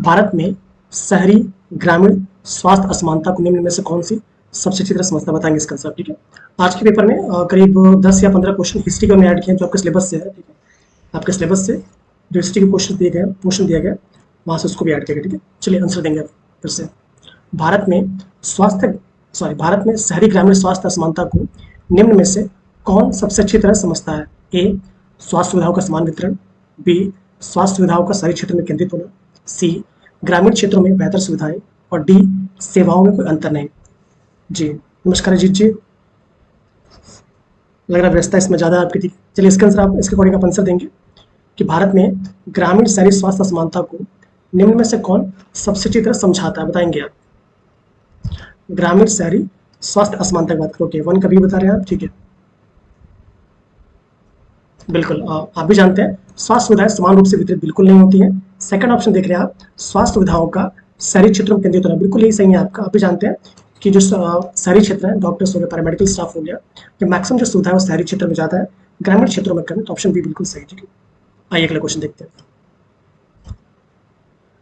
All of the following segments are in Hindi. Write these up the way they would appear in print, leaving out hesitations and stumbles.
भारत में शहरी ग्रामीण स्वास्थ्य असमानता को निम्न में से कौन सी सबसे अच्छी तरह समझता बताएंगे इसका आंसर। ठीक है, आज के पेपर में करीब 10 या 15 क्वेश्चन हिस्ट्री के में ऐड किए हैं जो आपके सिलेबस से है। ठीक है, आपके सिलेबस से जो हिस्ट्री के क्वेश्चन दिए गए, पोर्शन दिया गया, वहाँ से उसको भी ऐड किया गया। ठीक है, चलिए आंसर देंगे आप फिर से। भारत में शहरी ग्रामीण स्वास्थ्य असमानता को निम्न में से कौन सबसे अच्छी तरह समझता है। ए, स्वास्थ्य सुविधाओं का समान वितरण, बी, स्वास्थ्य सुविधाओं का शहरी क्षेत्र में केंद्रित होना, सी, ग्रामीण क्षेत्रों में बेहतर सुविधाएं, और डी, सेवाओं में कोई अंतर नहीं। जी नमस्कार अजीत जी, लग रहा व्यवस्था इसमें ज़्यादा आपकी थी। चलिए इसका आंसर आप इसके अकॉर्डिंग आप आंसर देंगे कि भारत में ग्रामीण शहरी स्वास्थ्य असमानता को निम्न में से कौन सबसे अच्छी तरह समझाता है, बताएंगे आप। ग्रामीण शहरी स्वास्थ्य असमानता की बात करोगे, 1 का बी बता रहे हैं आप। ठीक है, बिल्कुल आप भी जानते हैं स्वास्थ्य सुविधाएं समान रूप से वितरित बिल्कुल नहीं होती हैं। सेकंड ऑप्शन देख रहे हैं आप, स्वास्थ्य सुविधाओं का शहरी क्षेत्रों में केंद्रित होना, बिल्कुल यही सही है आपका। आप भी जानते हैं कि जो शहरी क्षेत्र है, डॉक्टर्स हो गए, पैरामेडिकल स्टाफ हो गया, जो मैक्सिमम जो सुविधा है वो शहरी क्षेत्र में ज़्यादा है, ग्रामीण क्षेत्रों में कम। तो ऑप्शन बी बिल्कुल सही। ठीक है, आइए अगला क्वेश्चन देखते हैं।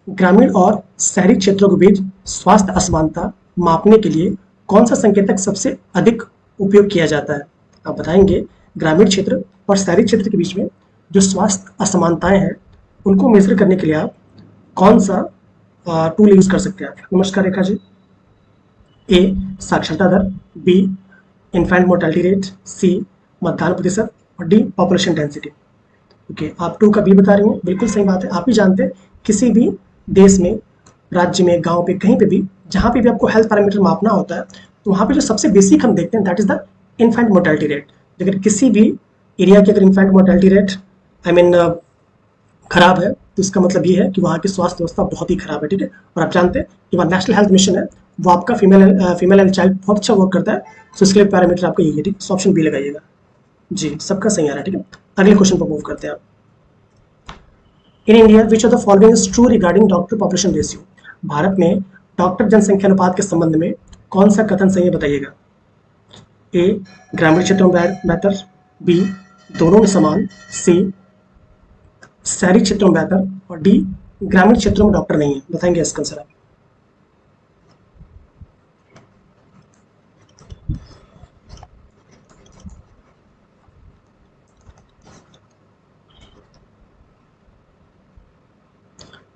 ग्रामीण और शहरी क्षेत्रों के बीच स्वास्थ्य असमानता मापने के लिए कौन सा संकेतक सबसे अधिक उपयोग किया जाता है, आप बताएंगे। ग्रामीण क्षेत्र और शहरी क्षेत्र के बीच में जो स्वास्थ्य असमानताएं हैं उनको मेजर करने के लिए आप कौन सा टूल यूज कर सकते हैं आप। नमस्कार रेखा जी। ए, साक्षरता दर, बी, इन्फेंट मोर्टेलिटी रेट, सी, मतदान प्रतिशत, और डी, पॉपुलेशन डेंसिटी। ओके, आप 2 का बी बता रही हैं, बिल्कुल सही बात है। आप भी जानते हैं किसी भी देश में, राज्य में, गांव पे, कहीं पे भी जहाँ पे भी आपको हेल्थ पैरामीटर मापना होता है तो वहाँ पे जो सबसे बेसिक हम देखते हैं that is the infant mortality rate. अगर किसी भी एरिया की अगर इन्फेंट मोर्टेलिटी रेट खराब है तो इसका मतलब ये है कि वहाँ की स्वास्थ्य व्यवस्था बहुत ही खराब है। ठीक है, और आप जानते हैं कि वहाँ नेशनल हेल्थ मिशन है, वो आपका फीमेल एंड चाइल्ड बहुत अच्छा वर्क करता है, तो इसके लिए पैरामीटर आपका यही है। ठीक है, ऑप्शन बी लगाइएगा। जी सबका सही आ रहा है। ठीक है, अगले क्वेश्चन पर मूव करते हैं आप। In India which of the following is true regarding doctor population ratio. Bharat में डॉक्टर जनसंख्या अनुपात के संबंध में कौन सा कथन सही है, बताइएगा। ए, ग्रामीण क्षेत्रों में बेहतर, बी, दोनों में समान, सी, शहरी क्षेत्रों में बेहतर, और डी, ग्रामीण क्षेत्रों में डॉक्टर नहीं है। बताएंगे इसका आंसर आप।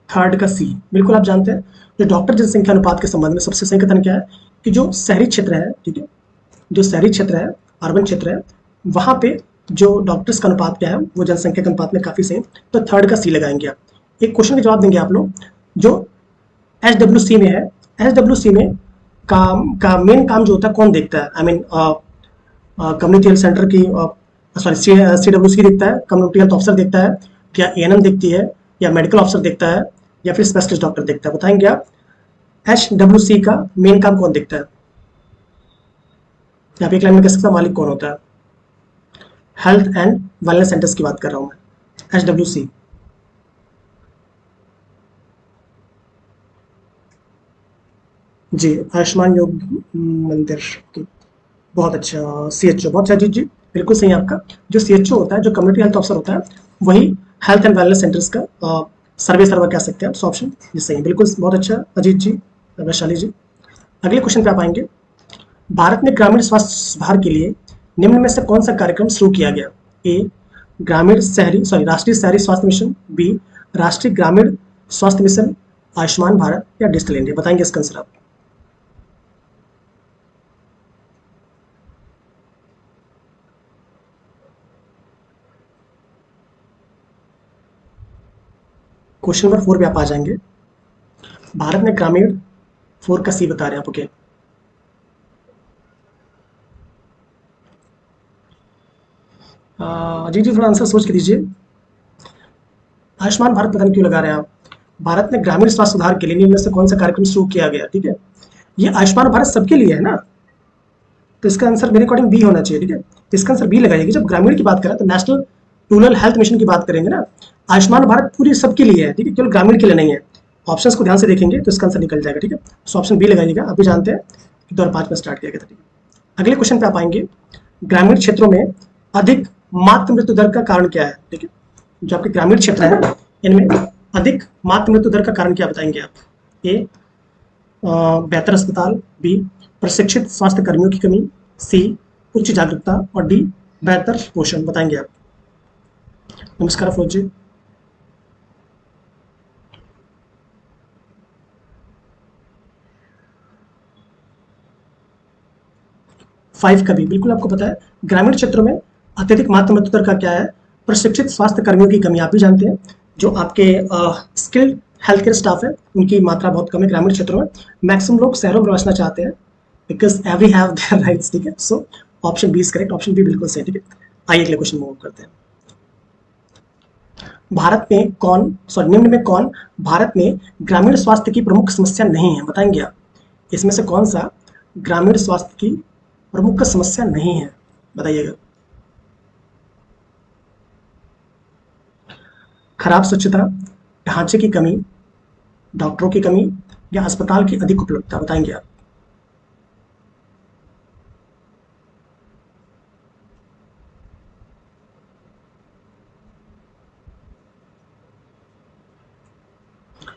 थर्ड का सी, बिल्कुल आप जानते हैं जो डॉक्टर जनसंख्या अनुपात के संबंध में सबसे सही कथन क्या है कि जो शहरी क्षेत्र है, ठीक है, जो शहरी क्षेत्र है, अर्बन क्षेत्र है, वहां पे जो डॉक्टर्स का अनुपात क्या है वो जनसंख्या के अनुपात में काफी सही। तो थर्ड का सी लगाएंगे आप। एक क्वेश्चन का जवाब देंगे आप लोग, जो HWC में है, HWC में का मेन काम जो होता है कौन देखता है, कम्युनिटी हेल्थ सेंटर की CWC देखता है, कम्युनिटी हेल्थ ऑफिसर देखता है, या ANM देखती है, या मेडिकल ऑफिसर देखता है, या फिर स्पेशलिस्ट डॉक्टर देखता है। बताएंगे आप HWC का मेन काम कौन देखता है। यहाँ पे एक लाइन में कह सकता मालिक कौन होता है। हेल्थ एंड वेलनेस सेंटर्स की बात कर रहा हूं मैं, HWC। जी आयुष्मान योग मंदिर की, बहुत अच्छा। CHO, बहुत अच्छा जी जी, बिल्कुल सही है आपका। जो CHO होता है, जो कम्युनिटी हेल्थ ऑफिसर होता है, वही हेल्थ एंड वेलनेस सेंटर्स का सर्वर कह सकते हैं। ऑप्शन ये सही है, बिल्कुल बहुत अच्छा अजीत जी, वैशाली जी। अगले क्वेश्चन पे आप आएंगे। भारत में ग्रामीण स्वास्थ्य सुधार के लिए निम्न में से कौन सा कार्यक्रम शुरू किया गया। ए, राष्ट्रीय शहरी स्वास्थ्य मिशन, बी, राष्ट्रीय ग्रामीण स्वास्थ्य मिशन, आयुष्मान भारत, या डिजिटल इंडिया। बताएंगे इसका आंसर आप। क्वेश्चन नंबर 4 पे आप आ जाएंगे। भारत में ग्रामीण, 4 का सी बता रहे हैं आप। ओके, जी जी थोड़ा आंसर सोच के दीजिए। आयुष्मान भारत पता नहीं क्यों लगा रहे हैं आप। भारत में ग्रामीण स्वास्थ्य सुधार के लिए निम्न में से कौन सा कार्यक्रम शुरू किया गया। ठीक है, ये आयुष्मान भारत सबके लिए है ना, तो इसका आंसर मेरे अकॉर्डिंग बी होना चाहिए। ठीक है, इसका आंसर बी लगाइएगा। जब ग्रामीण की बात करें तो नेशनल रूरल हेल्थ मिशन की बात करेंगे ना, आयुष्मान भारत पूरी सबके लिए है। ठीक है, केवल ग्रामीण के लिए नहीं है। ऑप्शंस को ध्यान से देखेंगे तो इसका आंसर निकल जाएगा। ठीक है, सो ऑप्शन बी लगाइएगा। आप भी जानते हैं कि 2005 में स्टार्ट किया गया था। ठीक है, अगले क्वेश्चन पे आप आएंगे। ग्रामीण क्षेत्रों में अधिक मातृ मृत्यु दर का कारण क्या है। ठीक है, जो आपके ग्रामीण क्षेत्र है इनमें अधिक मातृ मृत्यु दर का कारण क्या बताएंगे आप? ए बेहतर अस्पताल, बी प्रशिक्षित स्वास्थ्य कर्मियों की कमी, सी उच्च जागरूकता और डी बेहतर पोषण, बताएंगे आप? नमस्कार अफरोज जी। 5 का भी बिल्कुल आपको पता है। ग्रामीण क्षेत्रों में अत्यधिक मातृ मृत्यु दर का क्या है? प्रशिक्षित स्वास्थ्य कर्मियों की कमी, आप भी जानते हैं जो आपके स्किल्ड हेल्थ केयर स्टाफ है उनकी मात्रा बहुत कम है ग्रामीण क्षेत्रों में। मैक्सिमम लोग शहरों में बसना चाहते हैं because every have their rights, ठीक है। So option B is correct, option B बिल्कुल सही, ठीक है। आइए अगले क्वेश्चन मूव करते हैं। भारत में कौन निम्न में कौन भारत में ग्रामीण स्वास्थ्य की प्रमुख समस्या नहीं है, बताएंगे आप? इसमें से कौन सा ग्रामीण स्वास्थ्य की प्रमुख समस्या नहीं है, बताइएगा? खराब स्वच्छता, ढांचे की कमी, डॉक्टरों की कमी या अस्पताल की अधिक उपलब्धता, बताएंगे आप?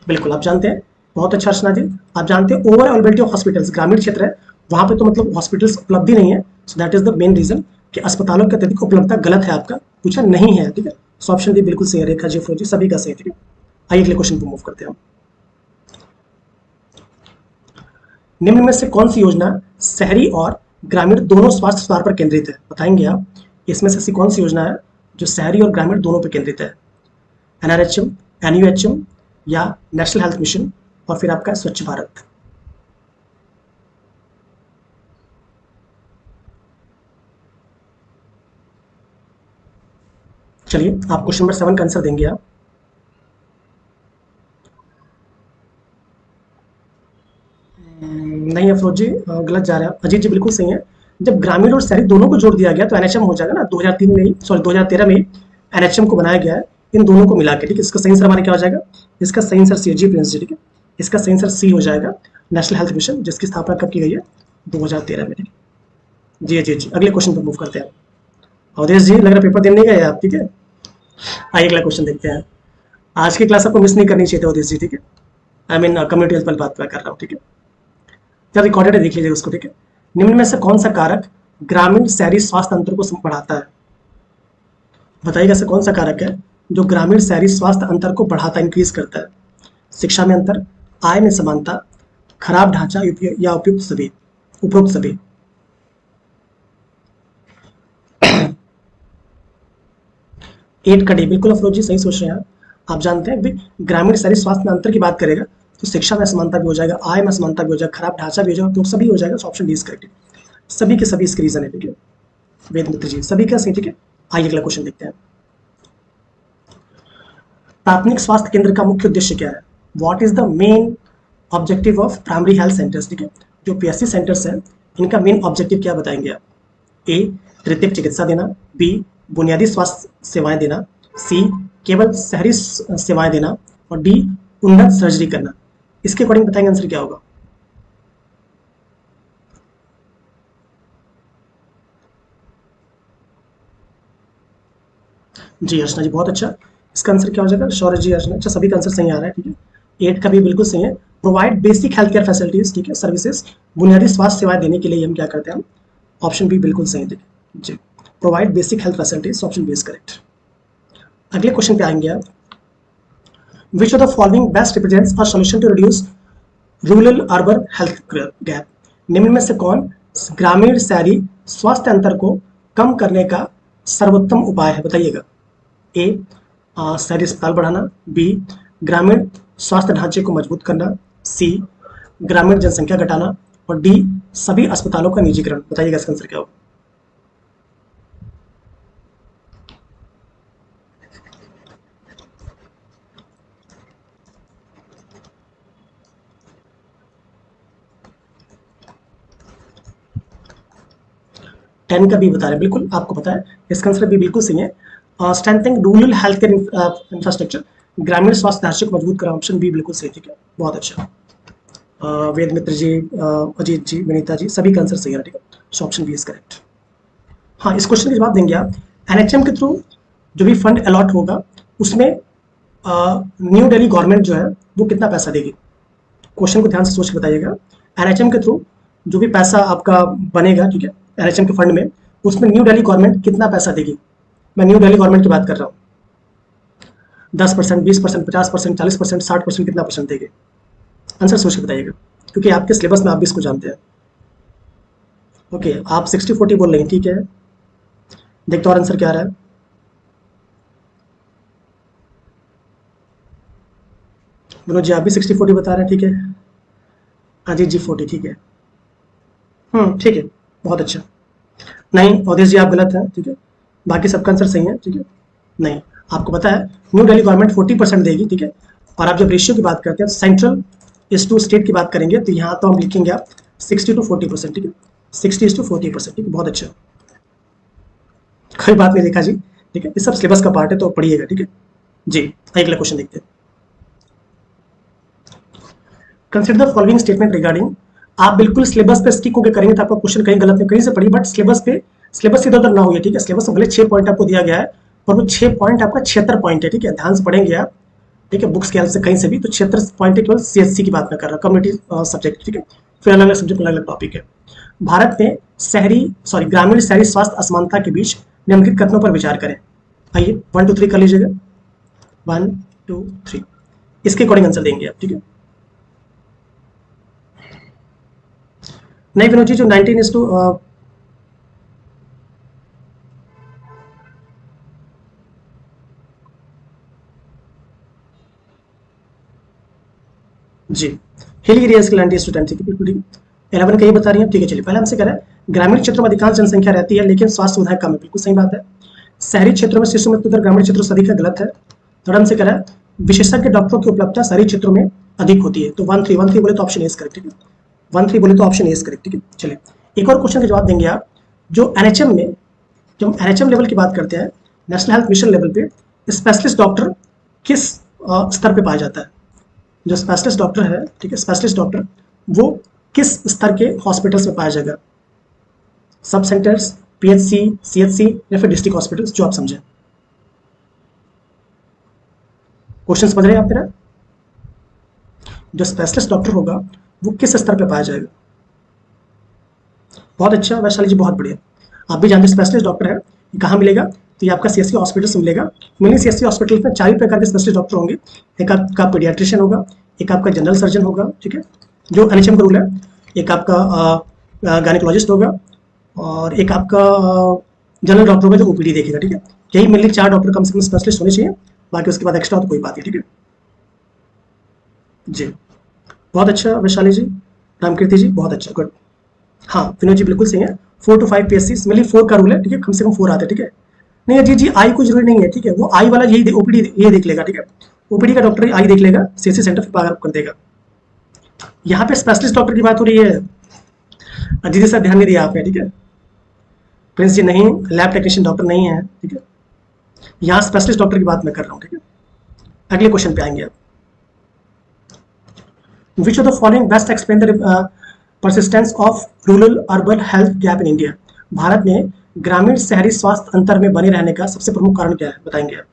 बिल्कुल आप जानते हैं, बहुत अच्छा अर्चना जी। आप जानते हैं ओवर अवेलेबिलिटी ऑफ हॉस्पिटल्स, ग्रामीण क्षेत्र है वहां पे तो मतलब हॉस्पिटल्स उपलब्ध ही नहीं है। So that is the main reason कि अस्पतालों की अत्यधिक उपलब्धता गलत है, आपका पूछा नहीं है, ठीक है। सो ऑप्शन डी बिल्कुल सही है, रेखा जी, फौजी सभी का सही, ठीक है। आइए अगले क्वेश्चन पर मूव करते हैं हम। निम्न में से कौन सी योजना शहरी और ग्रामीण दोनों स्वास्थ्य सुधार पर केंद्रित है, बताएंगे आप? इसमें से ऐसी कौन सी योजना है जो शहरी और ग्रामीण दोनों पर केंद्रित है? एनआरएचएम, एनयूएचएम या नेशनल हेल्थ मिशन और फिर आपका स्वच्छ भारत? चलिए आप क्वेश्चन नंबर 7 का आंसर देंगे आप? नहीं अफरोज जी, गलत जा रहे हैं आप। अजीत जी बिल्कुल सही है। जब ग्रामीण और शहरी दोनों को जोड़ दिया गया तो एनएचएम हो जाएगा ना, 2003 में ही, सॉरी 2013 में ही एनएचएम को बनाया गया है इन दोनों को मिला के, ठीक है। इसका सही आंसर हमारे क्या हो जाएगा? इसका सही आंसर सी जी प्रिंस जी, ठीक है। इसका सही आंसर सी हो जाएगा, नेशनल हेल्थ मिशन, जिसकी स्थापना कब की गई है? 2013 में, ठीक है। जी जी जी, अगले क्वेश्चन पर मूव करते हैं। अवधेश जी लग रहा है पेपर देने गए आप, ठीक है। आइए अगला क्वेश्चन देखते हैं। आज की क्लास आपको मिस नहीं करनी चाहिए थी अवधेश जी, ठीक है। आई मीन कम्युनिटी हेल्थ पर बात कर रहा हूँ, ठीक है। जब रिकॉर्डेड है देख लीजिए उसको, ठीक है। निम्न में से कौन सा कारक ग्रामीण शहरी स्वास्थ्य अंतर को बढ़ाता है, बताइएगा? ऐसा कौन सा कारक है जो ग्रामीण शहरी स्वास्थ्य अंतर को बढ़ाता, इंक्रीज करता है? शिक्षा में अंतर, आय में समानता, खराब ढांचा या उपयुक्त सभी? एट का डी बिल्कुल अफरोज जी सही सोच रहे हैं आप जानते हैं भाई ग्रामीण शहरी स्वास्थ्य में अंतर की बात करेगा तो शिक्षा में असमानता भी हो जाएगा, आय में असमानता भी हो जाएगा, खराब ढांचा भी हो जाएगा, तो सभी हो जाएगा। ऑप्शन डी इज करेक्ट, सभी के सभी इसके रीजन है, ठीक है। वेद मित्र जी सभी का सही, ठीक है। आइए अगला क्वेश्चन देखते हैं। प्राथमिक स्वास्थ्य केंद्र का मुख्य उद्देश्य क्या है? What is the main objective of primary health centres, ठीक है। जो पीएससी सेंटर्स हैं इनका मेन ऑब्जेक्टिव क्या बताएंगे आप? ए तृतीयक चिकित्सा देना, बी बुनियादी स्वास्थ्य सेवाएं देना, सी केवल शहरी सेवाएं देना और डी उन्नत सर्जरी करना। इसके अकॉर्डिंग बताएंगे आंसर क्या होगा? जी अर्चना जी बहुत अच्छा। इसका आंसर क्या हो जाएगा? शौर्य जी, अर्चना, अच्छा सभी का आंसर सही आ रहा है, ठीक है। 8 का भी बिल्कुल सही है। Provide basic health care facilities, ठीक है, सर्विसेज, बुनियादी स्वास्थ्य सेवाएं देने के लिए हम क्या करते हैं? हम ऑप्शन बी बिल्कुल सही, ठीक है जी। Provide basic health facilities, option B is correct. अगले क्वेश्चन पे आएंगे आप। Which of the following best represents a solution to reduce rural urban health gap? निम्न में से कौन ग्रामीण शहरी स्वास्थ्य अंतर को कम करने का सर्वोत्तम उपाय है, बताइएगा? ए शहरी अस्पताल बढ़ाना, बी ग्रामीण स्वास्थ्य ढांचे को मजबूत करना, सी ग्रामीण जनसंख्या घटाना और डी सभी अस्पतालों का निजीकरण, बताइएगा इसका आंसर क्या होगा? टेन का बी बता रहे हैं, बिल्कुल आपको पता है इसका आंसर भी बिल्कुल सही है। Strengthening rural health care infrastructure, ग्रामीण स्वास्थ्य ढांचे को मजबूत करा, ऑप्शन बी बिल्कुल सही, ठीक है, बहुत अच्छा। वेद मित्र जी, अजीत जी, विनीता जी सभी का आंसर सही है, ठीक है। So option B is correct. हाँ इस क्वेश्चन का जवाब देंगे आप। एनएचएम के थ्रू जो भी फंड अलॉट होगा उसमें न्यू दिल्ली गवर्नमेंट जो है वो कितना पैसा देगी? क्वेश्चन को ध्यान से सोच के बताइएगा। एनएचएम के थ्रू जो भी पैसा आपका बनेगा, ठीक है, एनएचएम के फंड में, उसमें न्यू दिल्ली गवर्नमेंट कितना पैसा देगी? मैं न्यू दिल्ली गवर्नमेंट की बात कर रहा हूँ। 10%, 20%, 50%, 40%, 60%, कितना परसेंट देगी? आंसर सोच के बताइएगा, क्योंकि आपके सिलेबस में आप भी इसको जानते हैं। ओके, आप 60-40 बोल रहे हैं, ठीक है। देखते और आंसर क्या आ रहा है। मनोज जी आप भी 60-40 बता रहे हैं, ठीक है। अजीत जी 40, ठीक है। ठीक है, बहुत अच्छा। नहीं, अवधेश जी आप गलत हैं, ठीक है। बाकी सबका आंसर सही है, ठीक है। नहीं, आपको पता है न्यू दिल्ली गवर्नमेंट 40% देगी, ठीक है। और आप जब रेशियो की बात करते हैं सेंट्रल इज टू स्टेट की बात करेंगे तो यहाँ तो हम लिखेंगे आप 60-40%, ठीक है। 60-40%, ठीक है, बहुत अच्छा। कोई बात नहीं रेखा जी, ठीक है, ये सब सिलेबस का पार्ट है तो पढ़िएगा, ठीक है जी। अगला क्वेश्चन देखते हैं। Consider the following statement regarding, आप बिल्कुल सिलेबस पे स्टिक होकर करेंगे तो आपका क्वेश्चन कहीं गलत नहीं, कहीं से पढ़िए, बट सिलेबस इधर उधर ना हुई, ठीक है। सिलेबस में भले 6 पॉइंट आपको दिया गया है, पर वो 6 पॉइंट आपका 76 पॉइंट है, ठीक है। ध्यान से पढ़ेंगे आप, ठीक है, बुक्स के हेल्प से कहीं से भी, तो 76 पॉइंट है, केवल सीएससी की बात मैं कर रहा हूँ, कम्युनिटी सब्जेक्ट, ठीक है। फिर अलग अलग सब्जेक्ट अलग अलग टॉपिक है। भारत में ग्रामीण शहरी स्वास्थ्य असमानता के बीच निम्नलिखित कथनों पर विचार करें। आइए 1 2 3 कर लीजिएगा। 1 2 3 इसके अकॉर्डिंग आंसर देंगे आप, ठीक है। नहीं विनोद जी, जो 19:, जी, हिल एरियाज के लैंड स्टूडेंट, ठीक है, बिल्कुल ठीक। 11 का ये बता रही हैं, ठीक है। चलिए पहले हमसे कह रहा है ग्रामीण क्षेत्रों में अधिकांश जनसंख्या रहती है लेकिन स्वास्थ्य सुविधाएं कम है, बिल्कुल सही बात है। शहरी क्षेत्रों में शिशु मृत्यु दर ग्रामीण क्षेत्रों से अधिक है, गलत है। थर्ड हमसे कह रहा है विशेषज्ञ डॉक्टरों की उपलब्धता शहरी क्षेत्रों में अधिक होती है, तो 1 3 बोले तो ऑप्शन ए करेक्ट, ठीक है। 1 3 बोले तो ऑप्शन ए करेक्ट, ठीक है। चलिए एक और क्वेश्चन का जवाब देंगे आप। जो एनएचएम में, जब हम एनएचएम लेवल की बात करते हैं, नेशनल हेल्थ मिशन लेवल पे, स्पेशलिस्ट डॉक्टर किस स्तर पे पाया जाता है? जो स्पेशलिस्ट डॉक्टर है, ठीक है, स्पेशलिस्ट डॉक्टर वो किस स्तर के हॉस्पिटल्स में पाया जाएगा? सब सेंटर्स, पीएचसी, सीएचसी या फिर डिस्ट्रिक्ट हॉस्पिटल्स, जो आप समझें। क्वेश्चन समझ रहे हैं आप मेरा? जो स्पेशलिस्ट डॉक्टर होगा वो किस स्तर पे पाया जाएगा? बहुत अच्छा वैशाली जी, बहुत बढ़िया। आप भी जानते स्पेशलिस्ट डॉक्टर है कहाँ मिलेगा? तो ये आपका सीएससी हॉस्पिटल से मिलेगा। मेनली सीएससी हॉस्पिटल में 4 प्रकार के स्पेशलिस्ट डॉक्टर होंगे। एक आपका पीडियाट्रिशियन होगा, एक आपका जनरल सर्जन होगा, ठीक है, जो एनएचएम का रूल है। एक आपका गायनेकोलॉजिस्ट होगा और एक आपका जनरल डॉक्टर होगा जो ओपीडी देखेगा, ठीक है। यही मेनली 4 डॉक्टर कम से कम स्पेशलिस्ट होने चाहिए, बाकी उसके बाद एक्स्ट्रा तो कोई बात नहीं, ठीक है जी। बहुत अच्छा वैशाली जी, रामकीर्ति जी, बहुत अच्छा, गुड। हाँ विनोद जी बिल्कुल सही है। 4 to 5 PSC मेनली 4 का रूल है, ठीक है, कम से कम 4 आते हैं, ठीक है। नहीं अजीत जी आई कोई जरूरी नहीं है, ठीक है, वो आई वाला यही ओपीडी ये देख लेगा, ठीक है। ओपीडी का डॉक्टर आई देख लेगा, सीएससी सेंटर फिर पार कर देगा। यहाँ पे स्पेशलिस्ट डॉक्टर की बात हो रही है, अजीत जी सर ध्यान नहीं दिया आपने, ठीक है। प्रिंस जी नहीं, लैब टेक्नीशियन डॉक्टर नहीं है, ठीक है। यहाँ स्पेशलिस्ट डॉक्टर की बात मैं कर रहा हूँ, ठीक है। अगले क्वेश्चन पे आएंगे आप। Which of the following best explain the persistence of rural urban health gap in India? Bharat में ग्रामीण शहरी स्वास्थ्य अंतर में बने रहने का सबसे प्रमुख कारण क्या है, बताएंगे आप?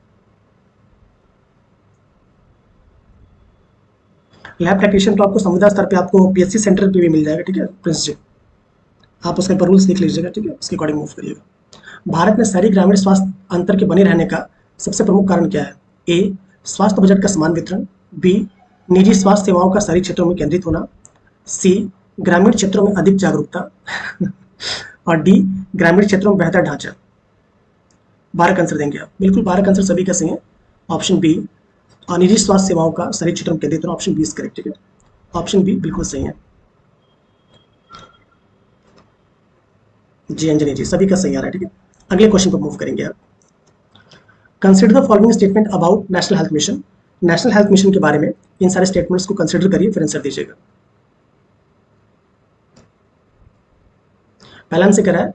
लैब टेक्नीशियन तो आपको संविदा स्तर पे आपको पीएचसी सेंटर पे भी मिल जाएगा, ठीक है प्रिंस जी। आप उसके ऊपर रूल्स देख लीजिएगा, ठीक है, उसके अकॉर्डिंग मूव करिएगा। भारत में शहरी ग्रामीण स्वास्थ्य अंतर के बने रहने का सबसे प्रमुख कारण क्या है? ए स्वास्थ्य बजट का समान वितरण, बी निजी स्वास्थ्य सेवाओं का शहरी क्षेत्रों में केंद्रित होना, सी ग्रामीण क्षेत्रों में अधिक जागरूकता और डी ग्रामीण क्षेत्रों में बेहतर ढांचा। 12 का आंसर देंगे आप, बिल्कुल 12 का आंसर सभी का सही है। ऑप्शन बी और निजी स्वास्थ्य सेवाओं का शहरी क्षेत्रों में केंद्रित होना, ऑप्शन बी इज करेक्ट, ठीक है। ऑप्शन बी बिल्कुल सही है जी। अंजनी जी सभी का सही आ रहा है, ठीक है। अगले क्वेश्चन पर मूव करेंगे आप। Consider the following statement about national health mission. National health mission के बारे में इन सारे स्टेटमेंट्स को कंसिडर करिए, फिर आंसर दीजिएगा। पहला आंसर कह रहा है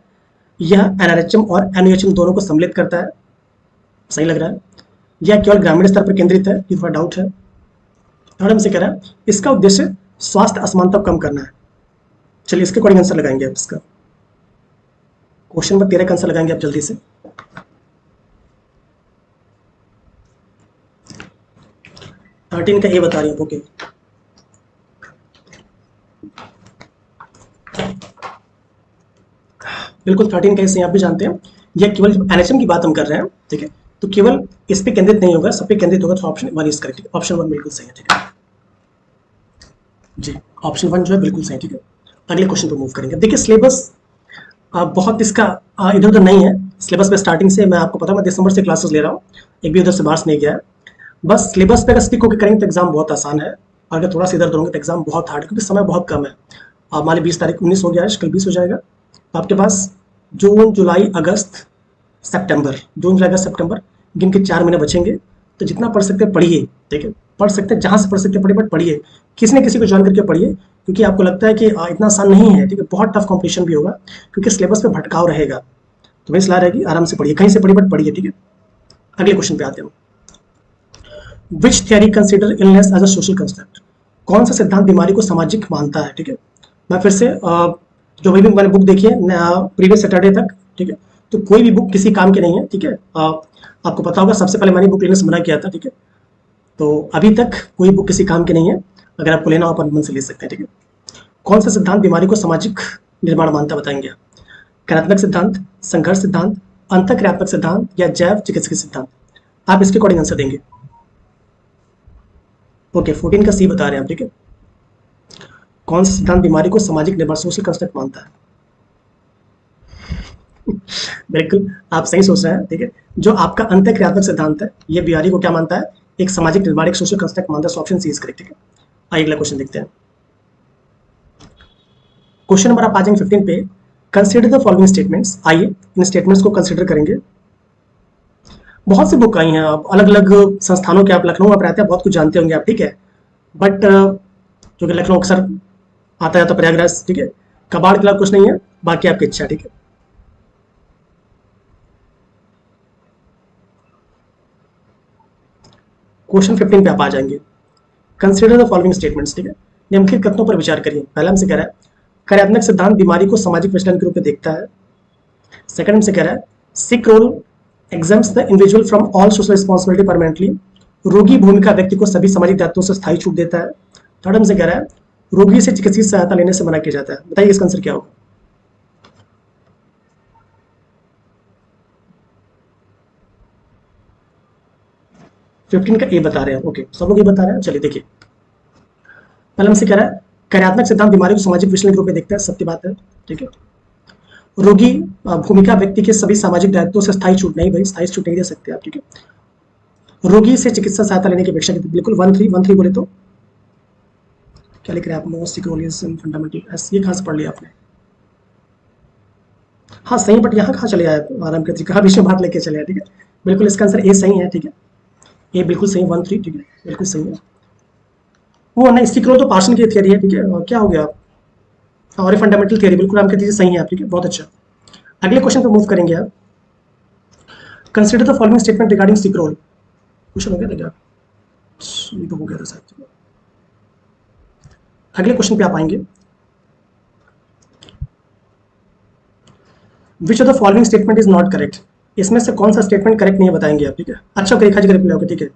यह एनआरएचएम और एनयूएचएम दोनों को सम्मिलित करता है, सही लग रहा है। यह केवल ग्रामीण स्तर पर केंद्रित है, ये थोड़ा डाउट है। थर्ड हमसे कह रहा है इसका उद्देश्य स्वास्थ्य असमानता को कम करना है। चलिए इसके अकॉर्डिंग आंसर लगाएंगे आप। इसका क्वेश्चन नंबर 13 का आंसर लगाएंगे आप जल्दी से। 13 का ए बता रही हूँ। ओके, बिल्कुल 13 का ए आप भी जानते हैं, ये केवल एनएचएम की बात हम कर रहे हैं, ठीक है, तो केवल इस पे केंद्रित नहीं होगा, सब पे केंद्रित होगा, तो ऑप्शन 1 इज करेक्ट, ऑप्शन 1 बिल्कुल सही है, ठीक है जी, ऑप्शन 1 जो है बिल्कुल सही, ठीक है। अगले क्वेश्चन पे मूव करेंगे। देखिए सिलेबस बहुत इसका इधर उधर नहीं है, सिलेबस पे स्टार्टिंग से मैं आपको पता है मैं दिसंबर से क्लासेस ले रहा हूँ, एक भी उधर से बाहर नहीं गया है। बस सिलेबस पे अगर स्टिक होकर करेंगे तो एग्जाम बहुत आसान है, और अगर थोड़ा सा इधर उधर होंगे तो एग्जाम बहुत हार्ड है, क्योंकि समय बहुत कम है। अब मान ली 20 तारीख 19 हो गया है, कल 20 हो जाएगा, तो आपके पास जून जुलाई अगस्त सितंबर, जून जुलाई अगस्त सितंबर गिन के 4 महीने बचेंगे, तो जितना पढ़ सकते हैं पढ़िए, ठीक है, पढ़ सकते हैं जहाँ से पढ़ सकते हैं पढ़िए, बट पढ़िए, किसी न किसी को ज्वाइन करके पढ़िए, क्योंकि आपको लगता है कि इतना आसान नहीं है, ठीक है, बहुत टफ कॉम्पिटिशन भी होगा, क्योंकि सिलेबस पे भटकाव रहेगा, तो मेरी सलाह रहेगी आराम से पढ़िए, कहीं से पढ़िए बट पढ़िए, ठीक है। अगले क्वेश्चन पे आते हैं। Which theory consider illness as a social construct, कौन सा सिद्धांत बीमारी को सामाजिक मानता है, ठीक है। मैं फिर से जो भी मैंने बुक देखी है प्रीवियस सैटरडे तक, ठीक है, तो कोई भी बुक किसी काम की नहीं है, ठीक है। आपको पता होगा सबसे पहले मैंने बुक लेने से मना किया था, ठीक है, तो अभी तक कोई बुक किसी काम की नहीं है, अगर आपको लेना हो अपन मन से ले सकते हैं, ठीक है। कौन सा सिद्धांत बीमारी को सामाजिक निर्माण मानता बताएंगे आप? कार्यात्मक सिद्धांत, संघर्ष सिद्धांत, अंतःक्रियात्मक सिद्धांत या जैव चिकित्सकीय सिद्धांत? आप इसके अकॉर्डिंग आंसर देंगे। ओके, 14 का सी बता रहे हैं आप, ठीक है। कौन सा सिद्धांत बीमारी को सामाजिक निर्माण सोशल कंस्ट्रक्ट मानता है? बिल्कुल आप सही सोच रहे हैं, ठीक है। जो आपका अंतःक्रियात्मक सिद्धांत है, ये बीमारी को क्या मानता है? एक सामाजिक निर्माण, एक सोशल कंस्ट्रक्ट मानता है, ऑप्शन सी इज करेक्ट, ठीक है। आइए अगला क्वेश्चन देखते हैं। क्वेश्चन नंबर आप आ जाएंगे 15 पे। कंसिडर द फॉलोइंग स्टेटमेंट्स, आइए इन स्टेटमेंट्स को कंसिडर करेंगे। बहुत सी बुक आई हैं, आप अलग अलग संस्थानों के, आप लखनऊ आप रहते हैं, बहुत कुछ जानते होंगे आप, ठीक है, बट जो कि लखनऊ अक्सर आता है तो प्रयागराज, ठीक है, कबाड़ के खिलाफ कुछ नहीं है, बाकी आपकी इच्छा, ठीक है। क्वेश्चन 15 पे आप आ जाएंगे। कंसिडर द फॉलोइंग स्टेटमेंट्स, ठीक है, निम्नलिखित कथनों पर विचार करिए। पहला हमसे कह रहा है कार्यात्मक सिद्धांत बीमारी को सामाजिक विचलन के रूप में देखता है। सेकंड हमसे कह रहा है sick role exempts the individual from all social responsibility permanently, रोगी भूमिका व्यक्ति को सभी सामाजिक दायित्वों से स्थायी छूट देता है। थर्ड हमसे कह रहा है रोगी से चिकित्सीय सहायता लेने से मना किया जाता है। बताइए इसका आंसर क्या होगा? फिफ्टीन का ए बता रहे हैं, ओके, सब लोग ये बता रहे हैं, चलिए देखिए। पहले हमसे कह रहा है कार्यात्मक सिद्धांत बीमारी को सामाजिक विचलन के रूप में देखता है, सत्य बात है, ठीक है। रोगी भूमिका व्यक्ति के सभी सामाजिक दायित्वों से स्थायी छूट नहीं, भाई स्थायी छूट नहीं दे सकते आप, ठीक है। रोगी से चिकित्सा सहायता लेने की अपेक्षा की, बिल्कुल 1-3 बोले तो क्या लिख रहे हैं आप? मोस्ट इक्वलियस फंडामेंटल, ये कहाँ से पढ़ लिया आपने? हाँ सही, बट यहाँ कहाँ चले आए आराम करके, कहाँ बीच में बात लेके चले आए, ठीक है। बिल्कुल इसका आंसर ए सही है, ठीक है, ए बिल्कुल सही, 1-3, ठीक है, बिल्कुल सही है। वो नहीं, स्टिक रोल तो पार्सन की थियरी है, ठीक है, और क्या हो गया और ये फंडामेंटल थियरी, बिल्कुल आप कहते हैं सही है आप, ठीक है, बहुत अच्छा। अगले क्वेश्चन पे मूव करेंगे आप। Consider the following statement regarding stick role, question हो गया था क्या? ये तो हो गया था शायद। अगले क्वेश्चन पे आप आएंगे। विच of the following statement is not correct, इसमें से कौन सा स्टेटमेंट करेक्ट नहीं है बताएंगे आप, ठीक है। अच्छा रेखा जी का रिप्लाई होगा, ठीक है।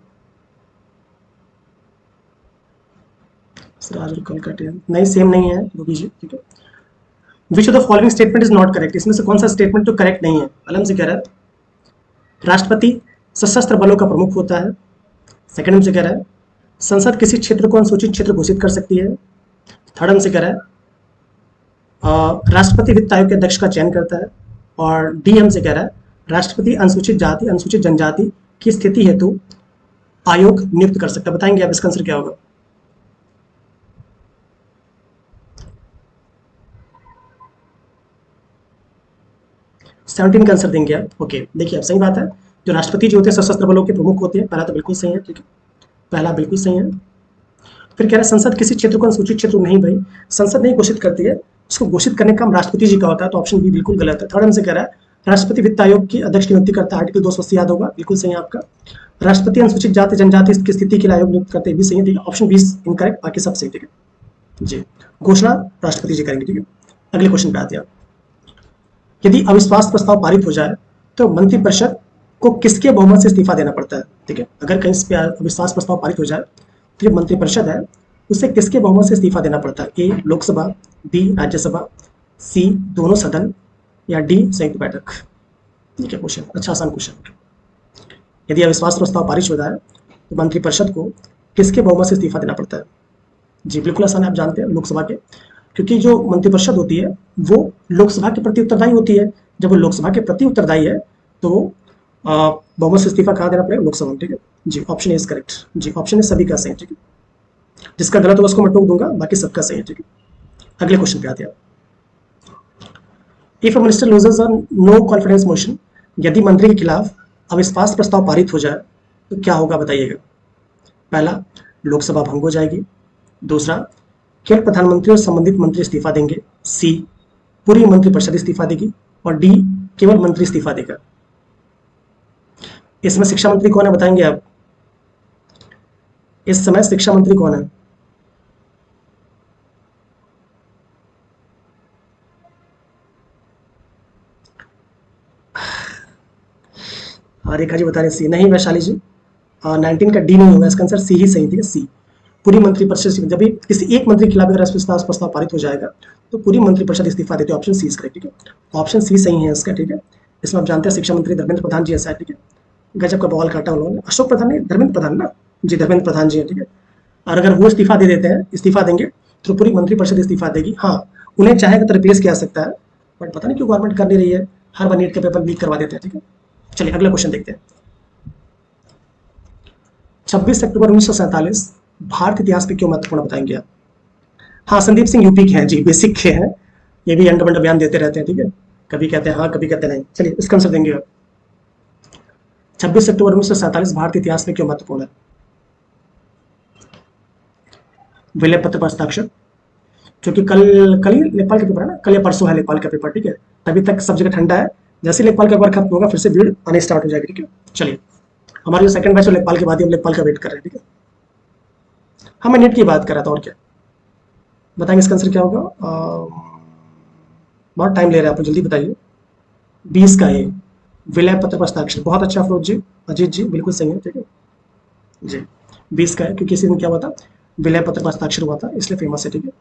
सिराज और कलकत्ते नहीं, सेम नहीं है रूबी जी, ठीक है। विच of the following statement is not correct, इसमें से कौन सा स्टेटमेंट तो करेक्ट नहीं है? पहले से कह रहा है राष्ट्रपति सशस्त्र बलों का प्रमुख होता है। सेकंड हमसे कह रहा है संसद किसी क्षेत्र को अनुसूचित क्षेत्र घोषित कर सकती है। थर्ड हमसे कह रहा है राष्ट्रपति वित्त आयोग के अध्यक्ष का चयन करता है। और डी हमसे कह रहा है राष्ट्रपति अनुसूचित जाति अनुसूचित जनजाति की स्थिति हेतु आयोग नियुक्त कर सकता है। बताएंगे आप इसका आंसर क्या होगा? सेवनटीन का आंसर देंगे आप, ओके। देखिए आप, सही बात है, जो राष्ट्रपति जी होते हैं सशस्त्र बलों के प्रमुख होते हैं, पहला तो बिल्कुल सही है, ठीक है, पहला बिल्कुल सही है। फिर कह रहा है संसद किसी क्षेत्र को अनुसूचित क्षेत्र नहीं, भाई संसद नहीं घोषित करती है, उसको घोषित करने का काम राष्ट्रपति जी का होता है, तो ऑप्शन बी बिल्कुल गलत है। थर्ड हमसे कह रहा है राष्ट्रपति वित्त आयोग की अध्यक्ष की नियुक्ति करता है, आर्टिकल 280 याद होगा, बिल्कुल सही है आपका। राष्ट्रपति अनुसूचित जाति जनजाति की स्थिति के लिए आयोग नियुक्त करते हैं, भी सही है, ठीक है, ऑप्शन 20 इनकरेक्ट, बाकी सब सही, ठीक है जी। घोषणा राष्ट्रपति जी करेंगे, ठीक है। अगले क्वेश्चन पे आते हैं। यदि अविश्वास प्रस्ताव पारित हो जाए तो मंत्रिपरिषद को किसके बहुमत से इस्तीफा देना पड़ता है? ठीक है, अगर कहीं पे अविश्वास प्रस्ताव पारित हो जाए तो जो मंत्रिपरिषद है उसे किसके बहुमत से इस्तीफा देना पड़ता है? ए लोकसभा, बी राज्यसभा, सी दोनों सदन, या डी संयुक्त बैठक। ये क्या क्वेश्चन, अच्छा आसान क्वेश्चन। यदि अविश्वास प्रस्ताव पारित होता है तो मंत्रिपरिषद को किसके बहुमत से इस्तीफा देना पड़ता है? जी बिल्कुल आसान है, आप जानते हैं लोकसभा के, क्योंकि जो मंत्रिपरिषद होती है वो लोकसभा के प्रति उत्तरदायी होती है। जब वो लोकसभा के प्रति उत्तरदायी है तो बहुमत से इस्तीफा कहाँ देना पड़ेगा? लोकसभा में, ठीक है जी। ऑप्शन इज करेक्ट जी, ऑप्शन इज सभी का सही, ठीक है। जिसका गलत होगा उसको मैं टोक दूंगा, बाकी सबका सही है, ठीक है। अगले क्वेश्चन पे आते हैं। If a minister loses a no confidence motion, यदि मंत्री के खिलाफ अविश्वास प्रस्ताव पारित हो जाए तो क्या होगा बताइएगा? पहला, लोकसभा भंग हो जाएगी। दूसरा, केवल प्रधानमंत्री और संबंधित मंत्री इस्तीफा देंगे। सी, पूरी मंत्रिपरिषद इस्तीफा देगी। और डी, केवल मंत्री इस्तीफा देगा। इसमें शिक्षा मंत्री कौन है बताएंगे आप? इस समय शिक्षा मंत्री कौन है? रेखा जी बता रहे सी। नहीं वैशाली जी, 19 का डी नहीं होगा, इसका आंसर सी ही सही, ठीक है, सी। पूरी मंत्रिपरिषद, जब भी किसी एक मंत्री के खिलाफ अगर अविश्वास प्रस्ताव पारित हो जाएगा तो पूरी मंत्रिपरिषद इस्तीफा देती है। ऑप्शन सी करेक्ट, ठीक है। ऑप्शन सी सही है इसका, ठीक है। इसमें आप जानते हैं शिक्षा मंत्री धर्मेंद्र प्रधान जी ऐसा है, ठीक है। गजब का बवाल काटा उन्होंने। अशोक प्रधान नहीं, धर्मेंद्र प्रधान ना जी, धर्मेंद्र प्रधान जी है, ठीक है। और अगर वो इस्तीफा दे देते हैं, इस्तीफा देंगे तो पूरी मंत्रिपरिषद इस्तीफा देगी। हाँ, उन्हें चाहेगा तो रिप्लेस किया जा सकता है, बट पता नहीं क्यों गवर्नमेंट कर नहीं रही है, हर बार नीट का पेपर लीक करवा देते हैं, ठीक है। चलिए अगला क्वेश्चन देखते हैं। 26 अक्टूबर 1947 भारत इतिहास में क्यों महत्वपूर्ण बताएंगे आप? हाँ, संदीप सिंह यूपी के हैं जी, बेसिक के हैं, ये भी अंडा बंडा बयान देते रहते हैं, ठीक है। कभी कहते हैं हाँ, कभी कहते नहीं। चलिए इसका आंसर देंगे आप। 26 अक्टूबर 1947 भारत इतिहास में क्यों महत्वपूर्ण है? विलय पत्र पर हस्ताक्षर, क्योंकि कल कल ही लेखपाल का पेपर है ना, कल या परसों है लेखपाल का पेपर, ठीक है। तभी तक सब जगह ठंडा है, जैसे लेखपाल का पेपर खत्म होगा फिर से भीड़ आने स्टार्ट हो जाएगी, ठीक है। चलिए, हमारे जो सेकंड बैच है लेखपाल के बाद ही हम लेखपाल का वेट कर रहे हैं, ठीक है। हाँ, मैं नेट की बात कर रहा था, और क्या बताएंगे इसका आंसर क्या होगा? बहुत टाइम ले रहे हैं आप, जल्दी बताइए। 20 का ए, विलय पत्र पर हस्ताक्षर। बहुत अच्छा अफरोज जी, अजीत जी, बिल्कुल सही है, ठीक है जी। 20 का है, क्योंकि इसी दिन क्या हुआ था? विलय पत्र पर हस्ताक्षर हुआ था, इसलिए फेमस है, ठीक है।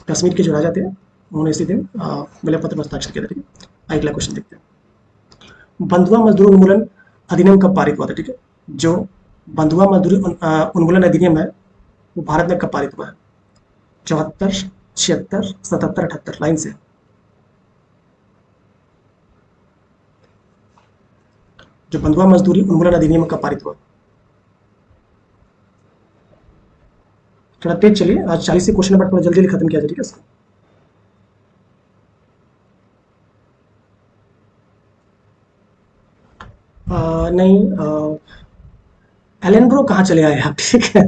कश्मीर के जो राजा थे उन्होंने इसी दिन विलय पत्र पर हस्ताक्षर किया था, ठीक है। अगला क्वेश्चन देखते हैं। बंधुआ मजदूर उन्मूलन अधिनियम कब पारित हुआ था? ठीक है, जो बंधुआ मजदूरी उन्मूलन अधिनियम है वो भारत में कब पारित हुआ है? 74, 76, 77, 78, लाइन से। जो बंधुआ मजदूरी उन्मूलन अधिनियम कब पारित हुआ? थोड़ा तेज चलिए, आज 40 क्वेश्चन बट थोड़ा जल्दी जल्दी खत्म किया जाए, ठीक है इसको। नहीं, एलन ब्रो कहाँ चले आए आप, ठीक है।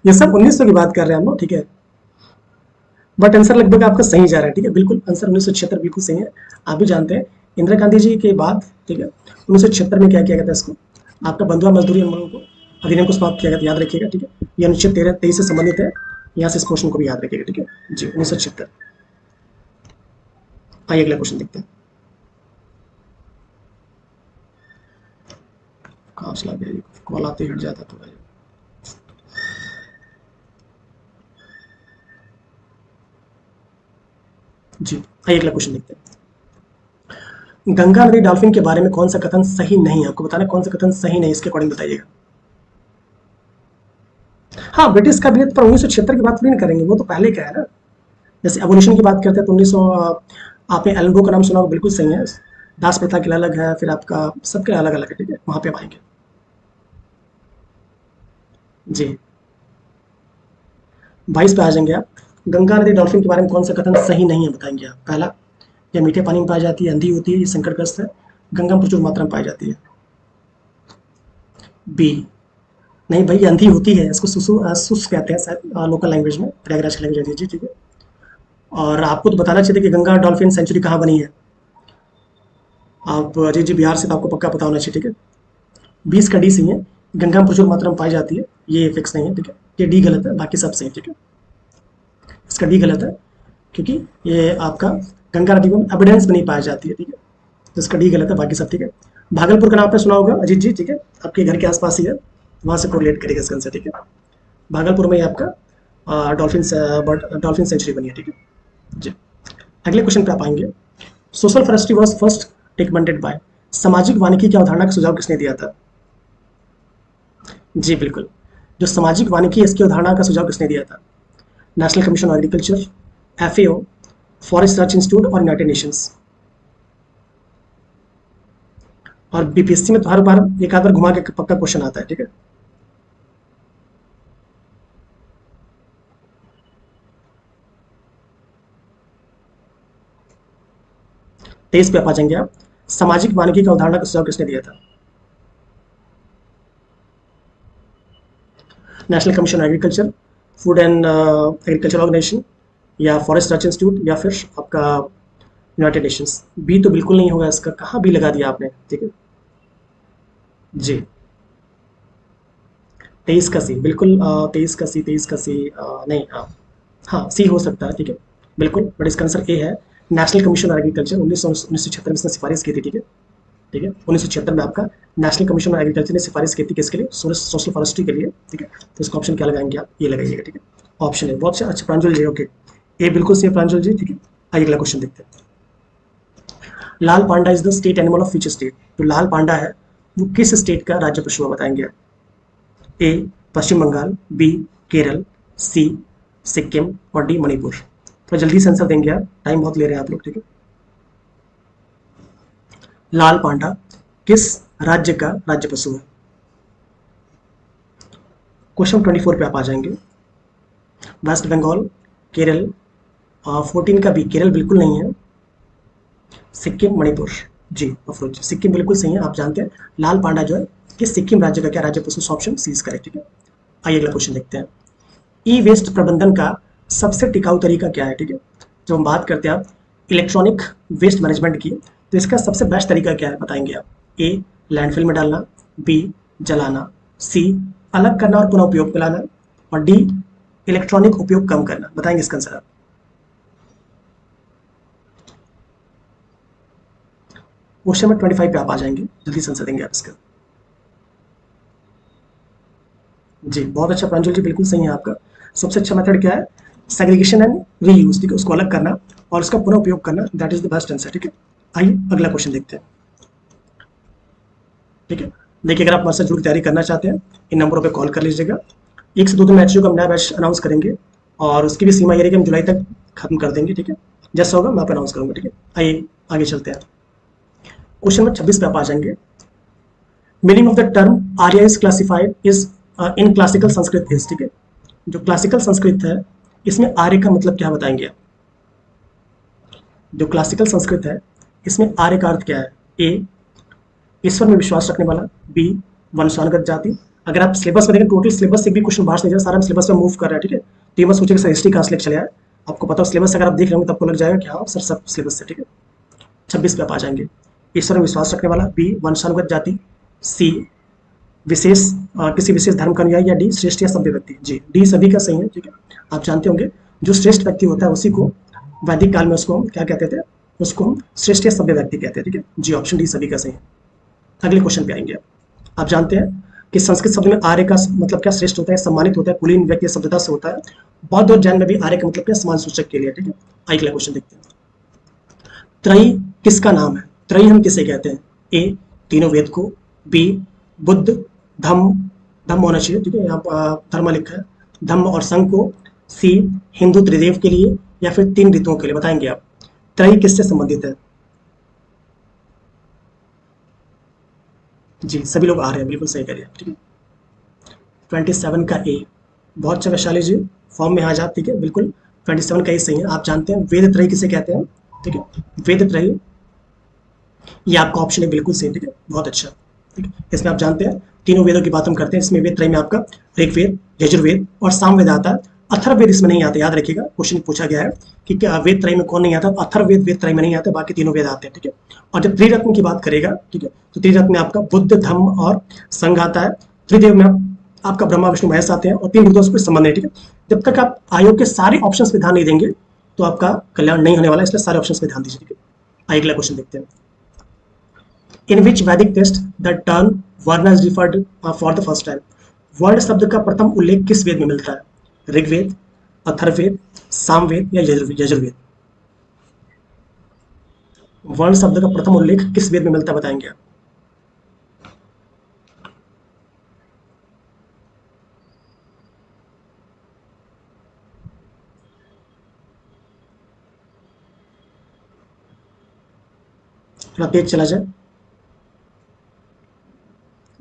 ये सब 1900 की बात कर रहे हैं हम लोग, ठीक है। बट आंसर लगभग आपका सही जा रहा है, ठीक है, बिल्कुल आंसर 1976 बिल्कुल सही है। आप भी जानते हैं इंदिरा गांधी जी के बाद, ठीक है, 1976 में क्या किया गया था? इसको आपका बंधुआ मजदूरी अधिनियम को समाप्त किया गया था, याद रखिएगा, ठीक है। ये अनुच्छेद 13-23 से संबंधित है, यहाँ से इस क्वेश्चन को भी याद रखिएगा, ठीक है जी, 1976। आइए अगला क्वेश्चन देखते हैं। कहाँ चला गया? कॉल आते ही हट जाता थोड़ा। जी, आइए अगला क्वेश्चन देखते हैं। गंगा नदी डॉल्फिन के बारे में कौन सा कथन सही नहीं है? आपको बताना कौन सा कथन सही नहीं, इसके अकॉर्डिंग बताइएगा। हाँ, ब्रिटिश का भी, पर 1976 की बात थोड़ी नहीं करेंगे, वो तो पहले का है ना। जैसे एवोल्यूशन की बात करते हैं तो 1900, आपने एलन ब्रो का नाम सुना होगा, बिल्कुल सही है। दास प्रथा के अलग है, फिर आपका सबके अलग अलग है, ठीक है, वहां पे आएंगे जी। 22 पे आ जाएंगे आप। गंगा नदी डॉल्फिन के बारे में कौन सा कथन सही नहीं है बताएंगे आप? पहला, यह मीठे पानी में पाई जाती है, अंधी होती है, ये संकटग्रस्त है, गंगा में प्रचुर मात्रा में पाई जाती है। बी, नहीं भाई, ये अंधी होती है, इसको सुस कहते हैं शायद लोकल लैंग्वेज में, प्रयागराज की लैंग्वेज जी, ठीक है। और आपको तो बताना चाहिए कि गंगा डॉल्फिन सेंचुरी कहाँ बनी है। आप अजय जी बिहार से, तो आपको पक्का पता होना चाहिए, ठीक है। 20 का डी सही है, गंगा में प्रचुर मात्रा में पाई जाती है, ये फिक्स नहीं है, ठीक है। ये डी गलत है, बाकी सब सही, ठीक है। इसका डी गलत है, क्योंकि ये आपका गंगा नदी में एविडेंस में नहीं पाई जाती है, ठीक है। तो इसका डी गलत है, बाकी सब ठीक है। भागलपुर का नाम आपने सुना होगा अजीत जी, ठीक है, आपके घर के आसपास ही है, वहाँ से कोरिलेट करेगा इसका आंसर, ठीक है। भागलपुर में ही आपका डॉल्फिन सेंचुरी बनी है, ठीक है जी। अगले क्वेश्चन पे आप आएंगे, social forestry was first recommended by, सामाजिक वानिकी की अवधारणा का सुझाव किसने दिया था? जी बिल्कुल, जो सामाजिक वानिकी है इसकी अवधारणा का सुझाव किसने दिया था? National commission on agriculture, FAO, forest research institute और यूनाइटेड नेशंस। और बीपीएससी में तो हर बार एक आध बार घुमा के पक्का क्वेश्चन आता है, ठीक है। तेईस पे आप आ जाएंगे आप, सामाजिक वानिकी का अवधारणा का सुझाव किसने दिया था? National commission on agriculture, food and agriculture organisation, या फॉरेस्ट रिसर्च इंस्टीट्यूट, या फिर आपका यूनाइटेड नेशंस। बी तो बिल्कुल नहीं होगा इसका, कहाँ बी लगा दिया आपने, ठीक है जी। तेईस का सी बिल्कुल, तेईस का सी नहीं, हाँ सी हो सकता है, ठीक है बिल्कुल, बट इसका आंसर ए है। नेशनल कमीशन ऑन एग्रीकल्चर 1976 में इसने सिफारिश की थी, ठीक है 1976 में आपका नेशनल कमीशन ऑन एग्रीकल्चर ने सिफारिश की थी किसके लिए? सोशल फॉरेस्ट्री के लिए, ठीक है। तो इसका ऑप्शन क्या लगाएंगे आप? ये लगाइएगा, ठीक है ऑप्शन है बहुत अच्छा प्रांजल जी, ओके ए बिल्कुल सही प्रांजल जी, ठीक है। आइए अगला क्वेश्चन देखते हैं। लाल panda is the state animal of which state? तो लाल पांडा है वो किस स्टेट का राज्य पशु है, बताएंगे आप? ए पश्चिम बंगाल, बी केरल, सी सिक्किम और डी मणिपुर। तो जल्दी से आंसर देंगे आप, टाइम बहुत ले रहे हैं आप लोग, ठीक है। लाल पांडा किस राज्य का राज्य पशु है? क्वेश्चन 24 पे आप आ जाएंगे, वेस्ट बंगाल, केरल, 14 का बी केरल बिल्कुल नहीं है, सिक्किम, मणिपुर। जी अफरोज जी, सिक्किम बिल्कुल सही है। आप जानते हैं लाल पांडा जो है कि सिक्किम राज्य का क्या राज्य पशु? ऑप्शन सी इज करेक्ट, ठीक है। आइए अगला क्वेश्चन देखते हैं। ई वेस्ट प्रबंधन का सबसे टिकाऊ तरीका क्या है, ठीक है। जब हम बात करते हैं आप इलेक्ट्रॉनिक वेस्ट मैनेजमेंट की, तो इसका सबसे बेस्ट तरीका क्या है, बताएंगे आप? ए लैंडफिल में डालना, बी जलाना, सी अलग करना और पुनः उपयोग में लाना, और डी इलेक्ट्रॉनिक उपयोग कम करना। बताएंगे इसका आंसर आप? क्वेश्चन नंबर 25 पे आप आ जाएंगे, जल्दी से आंसर देंगे आप इसका। जी बहुत अच्छा प्रांजल जी, बिल्कुल सही है आपका। सबसे अच्छा मेथड क्या है? सेग्रीगेशन एंड रीयूज, ठीक है, उसको अलग करना और उसका पुनः उपयोग करना, that is the best answer, ठीक है। आइए अगला क्वेश्चन देखते हैं, ठीक है। देखिए अगर आप हमारे साथ जुड़ तैयारी करना चाहते हैं, इन नंबरों पे कॉल कर लीजिएगा। 1 से 2 दिन में एचयू का नया बैच अनाउंस करेंगे और उसकी भी सीमा ये रही कि हम जुलाई तक खत्म कर देंगे, ठीक है। जैसा होगा मैं आप अनाउंस करूंगा, ठीक है। आइए आगे चलते हैं, क्वेश्चन नंबर 26 पे आप आ जाएंगे। Meaning of the term Arya is classified is in classical Sanskrit is, ठीक है। जो क्लासिकल संस्कृत है इसमें आर्य का मतलब क्या बताएंगे आप? जो क्लासिकल संस्कृत है इसमें आर्य का अर्थ क्या है? ए ईश्वर में विश्वास रखने वाला, बी वंशानुगत जाति। अगर आप सिलेबस में देखें, टोटल सिलेबस से भी क्वेश्चन बाहर नहीं जा रहा, सारा सिलेबस में मूव कर रहा है, ठीक है। तो ये मत सोचिए कि सर हिस्ट्री का सिलेक्ट चले आए, आपको पता हो सिलेबस अगर आप देख रहे होंगे तो आपको लग जाएगा कि हाँ सर सब सिलेबस से, ठीक है। 26 पे आप आ जाएंगे, ईश्वर में विश्वास रखने वाला, बी वंशानुगत जाति, सी विशेष किसी विशेष धर्म का अनुयायी, या डी श्रेष्ठ या सभ्य व्यक्ति। जी डी सभी का सही है, ठीक है। आप जानते होंगे जो श्रेष्ठ व्यक्ति होता है उसी को वैदिक काल में उसको हम क्या कहते थे? उसको हम श्रेष्ठ या सभ्य व्यक्ति कहते हैं, ठीक है जी। ऑप्शन डी सभी का सही है। अगले क्वेश्चन पे आएंगे आप जानते हैं कि संस्कृत शब्द में आर्य का मतलब क्या? श्रेष्ठ होता है, सम्मानित होता है, पुलिन व्यक्ति सभ्यता से होता है। बौद्ध और जैन में भी आर्य का मतलब क्या? समान सूचक के लिए, ठीक है। अगला क्वेश्चन देखते हैं, त्रयी किसका नाम है? त्रयी हम किसे कहते हैं? ए तीनों वेद को, बी बुद्ध धम्म, धम्म होना चाहिए, ठीक है, यहाँ धर्म लिखा है, धम्म और संघ को, सी हिंदू त्रिदेव के लिए, या फिर 3 ऋतुओं के लिए। बताएंगे आप त्रयी किससे संबंधित है? जी सभी लोग आ रहे हैं, बिल्कुल सही करिए, ठीक है। 27 का ए, बहुत अच्छा वैशाली जी, फॉर्म में आ जाए, ठीक है बिल्कुल 27 का ए सही है। आप जानते हैं वेद त्रयी किसे कहते हैं? ठीक है, वेद त्रयी ये आपका ऑप्शन है, बिल्कुल सही, ठीक है बहुत अच्छा, ठीक है। इसमें आप जानते हैं तीनों वेदों की बात हम करते हैं, इसमें वेद त्रयी में आपका ऋग्वेद, यजुर्वेद और सामवेद आता है। अथर्ववेद इसमें नहीं आता, याद रखिएगा, क्वेश्चन पूछा गया है कि क्या वेद त्रयी में कौन नहीं आता? अथर्ववेद वेद त्रयी में नहीं आता, बाकी तीनों वेद आते हैं, ठीक है। और जब त्रिरत्न की बात करेगा, ठीक है, तो त्रिरत्न में आपका बुद्ध धम्म और संघ आता है। त्रिदेव में आपका ब्रह्मा विष्णु महेश आते हैं, और 3 ऋतुओं से कोई संबंध नहीं, ठीक है। जब तक आप आयोग के सारे ऑप्शन पे ध्यान नहीं देंगे तो आपका कल्याण नहीं होने वाला, इसलिए सारे ऑप्शन पे ध्यान दीजिए, ठीक है। अगला क्वेश्चन देखते हैं, in which Vedic text the term Varna is referred for the first time? वर्ण शब्द का प्रथम उल्लेख किस वेद में मिलता है? ऋग्वेद, अथर्ववेद, सामवेद या यजुर्वेद? वर्ण शब्द का प्रथम उल्लेख किस वेद में मिलता है, बताएंगे आप? थोड़ा तेज चला जाए।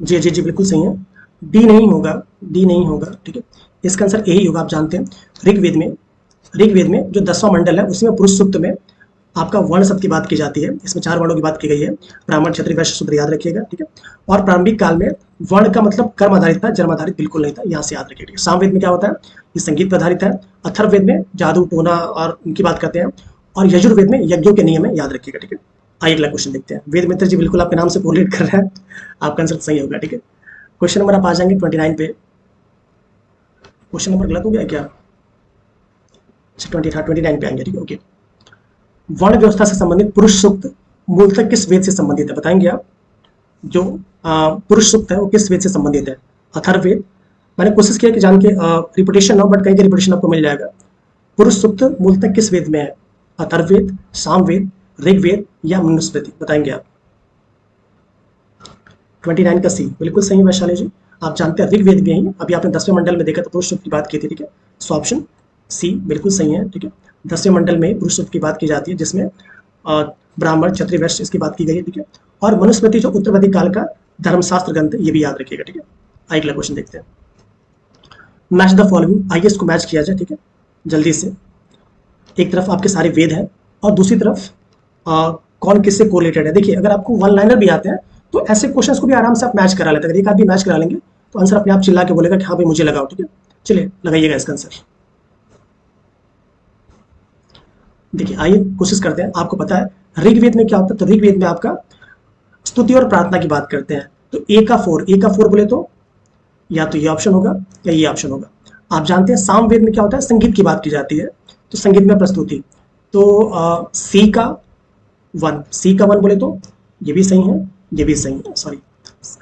जी जी जी, बिल्कुल सही है। डी नहीं होगा, डी नहीं होगा, ठीक है। इसका आंसर यही होगा। आप जानते हैं ऋग्वेद में जो 10वां मंडल है उसमें पुरुष सूक्त में आपका वर्ण शब्द की बात की जाती है। इसमें 4 वर्णों की बात की गई है, ब्राह्मण, क्षत्रिय, वैश्य, शूद्र, याद रखिएगा, ठीक है। और प्रारंभिक काल में वर्ण का मतलब कर्म आधारित था, जन्म आधारित बिल्कुल नहीं था, यहाँ से याद रखिएगा, ठीक है। सामवेद में क्या होता है? ये संगीत पर आधारित है। अथर्ववेद में जादू टोना और उनकी बात करते हैं। और यजुर्वेद में यज्ञों के नियम है, याद रखिएगा, ठीक है। आइए अगला क्वेश्चन देखते हैं। वेद मित्र जी बिल्कुल आपके नाम से कोरिलेट कर रहा है, आपका आंसर सही होगा, ठीक है। क्वेश्चन नंबर आप आ जाएंगे 29 पे। क्वेश्चन नंबर गलत हो गया क्या? अच्छा 29 पे आएंगे, ठीक है, ओके। वर्ण व्यवस्था से संबंधित पुरुष सूक्त मूलतः किस वेद से संबंधित है, बताएंगे आप? जो पुरुष सूक्त है वो किस वेद से संबंधित है? अथर्ववेद। मैंने कोशिश किया कि जान के रिपीटेशन हो, बट कहीं का रिपीटेशन आपको मिल जाएगा। पुरुष सूक्त मूलतः किस वेद में है? अथर्ववेद, सामवेद, ऋग्वेद या मनुस्मृति, बताएंगे आप? 29 का सी बिल्कुल सही है वैशाली जी। आप जानते हैं ऋग्वेद में ही, अभी आपने 10वें मंडल में देखा तो पुरुष सूक्त की बात की थी, ठीक है। सो ऑप्शन सी बिल्कुल सही है, ठीक है। 10वें मंडल में पुरुष सूक्त की बात की जाती है, जिसमें ब्राह्मण, क्षत्रिय, वैश्य इसकी बात की गई है, ठीक है। और मनुस्मृति जो उत्तरवैदिक काल का धर्मशास्त्र ग्रंथ है, ये भी याद रखिएगा, ठीक है। आइए अगला क्वेश्चन देखते हैं। मैच द फॉलोइंग, आइए इसको मैच किया जाए, ठीक है, जल्दी से। एक तरफ आपके सारे वेद हैं और दूसरी तरफ कौन किससे कोरिलेटेड है। देखिए अगर आपको वन लाइनर भी आते हैं तो ऐसे क्वेश्चंस को भी आराम से आप मैच करा लेते हैं। अगर एक आदमी मैच करा लेंगे तो आंसर अपने आप चिल्ला के बोलेगा कि हाँ भाई मुझे लगाओ, ठीक है। चलिए लगाइएगा इसका आंसर। देखिए आइए कोशिश करते हैं। आपको पता है ऋग्वेद में क्या होता है? तो ऋग्वेद में आपका स्तुति और प्रार्थना की बात करते हैं। तो ए का 4 बोले तो या तो ये ऑप्शन होगा या ये ऑप्शन होगा। आप जानते हैं सामवेद में क्या होता है? संगीत की बात की जाती है, तो संगीत में प्रस्तुति। तो सी का 1 बोले तो ये भी सही है, ये भी सही है। सॉरी,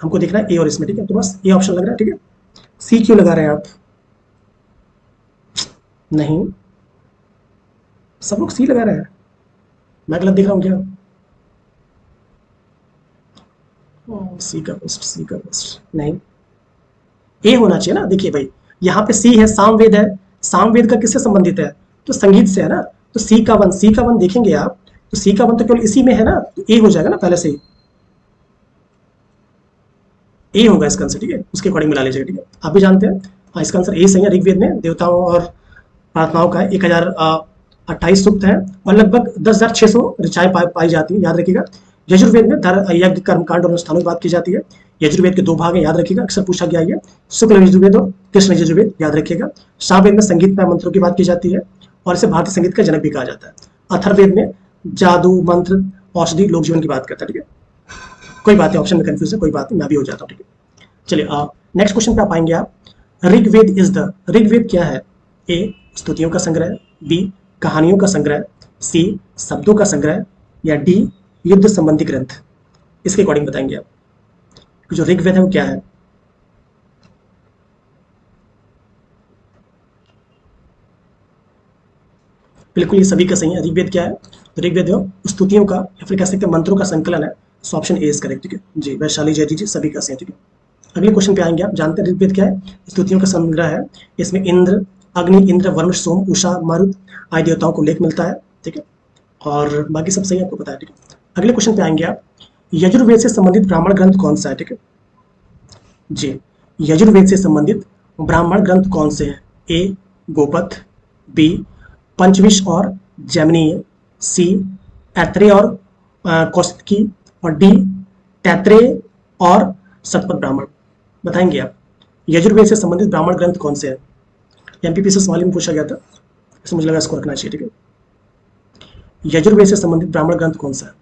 हमको देखना है ए और इसमें, ठीक है। तो बस ए ऑप्शन लग रहा है, ठीक है। सी क्यों लगा रहे हैं आप? नहीं, सब लोग सी लगा रहे हैं, मैं गलत दिख रहा हूँ क्या? सी का फर्स्ट नहीं, ए होना चाहिए ना। देखिए भाई यहाँ पे सी है, सामवेद है। सामवेद का किससे संबंधित है? तो संगीत से है ना। तो सी का 1 देखेंगे आप, तो सी का 1 तो केवल इसी में है ना, तो ए हो जाएगा ना पहले से ही। ए होगा इसका आंसर, ठीक है। उसके अकॉर्डिंग मिला लीजिएगा, ठीक है। आप भी जानते हैं हाँ, इसका आंसर ए सही है। ऋग्वेद में देवताओं और प्रार्थनाओं का 1028 सूक्त है और लगभग 10,600 ऋचाएं पाई जाती है, याद रखिएगा। यजुर्वेद में यज्ञ, कर्मकांड और अनुष्ठानों की बात की जाती है। यजुर्वेद के 2 भाग हैं, याद रखिएगा, अक्सर पूछा गया है। शुक्ल यजुर्वेद और कृष्ण यजुर्वेद, याद रखिएगा। सामवेद में संगीत में मंत्रों की बात की जाती है और इसे भारतीय संगीत का जनक भी कहा जाता है। अथर्ववेद में जादू, मंत्र, औषधि, लोक जीवन की बात करता है, ठीक है। कोई बात नहीं, ऑप्शन में कंफ्यूज है, कोई बात नहीं, मैं भी हो जाता हूँ, ठीक है। चलिए नेक्स्ट क्वेश्चन पे आप आएंगे आप। ऋग्वेद क्या है? ए स्तुतियों का संग्रह, बी कहानियों का संग्रह, सी शब्दों का संग्रह या डी युद्ध संबंधी ग्रंथ। इसके अकॉर्डिंग बताएंगे आप कि जो ऋग्वेद है वो क्या है? बिल्कुल ये सभी का सही है। ऋग्वेद क्या है? तो ऋग्वेद स्तुतियों का या फिर कह सकते हैं मंत्रों का संकलन है। So option A is correct, ठीक है जी। वैशाली जय जी सभी का सही है, ठीक है। अगले क्वेश्चन पे आएंगे आप। जानते हैं ऋग्वेद क्या है? स्तुतियों का संग्रह है। इसमें इंद्र, अग्नि, इंद्र, वरुण, सोम, उषा, मरुत आदि देवताओं को उल्लेख मिलता है, ठीक है। और बाकी सब सही आपको पता है, ठीक है। अगले क्वेश्चन पे आएंगे आप। यजुर्वेद से संबंधित ब्राह्मण ग्रंथ कौन सा है, ठीक है जी। यजुर्वेद से संबंधित ब्राह्मण ग्रंथ कौन से हैं? ए गोपथ, बी पंचविश और जैमिनीय, सी ऐत्रेय और कौशिकी और डी तैत्रेय और शतपथ ब्राह्मण। बताएंगे आप यजुर्वेद से संबंधित ब्राह्मण ग्रंथ कौन से हैं? एमपीपीसी सवाल में पूछा गया था, इसमें मुझे लगा इसको रखना चाहिए, ठीक है। यजुर्वेद से संबंधित ब्राह्मण ग्रंथ कौन सा है?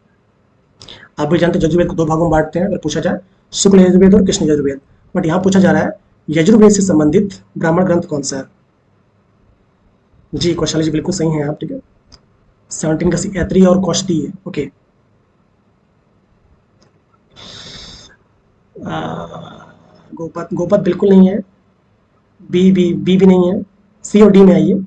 आप भी जानते हैं यजुर्वेद को 2 भागों में बांटते हैं, अगर पूछा जाए शुक्ल यजुर्वेद और कृष्ण यजुर्वेद। बट यहाँ पूछा जा रहा है यजुर्वेद से संबंधित ब्राह्मण ग्रंथ कौन सा है? जी कौशाली जी बिल्कुल सही हैं आप, ठीक है। 17 का सी ऐत्रेय और कौशिकी है, ओके। गोपथ बिल्कुल नहीं है, बी भी नहीं है, सी और डी में आइए।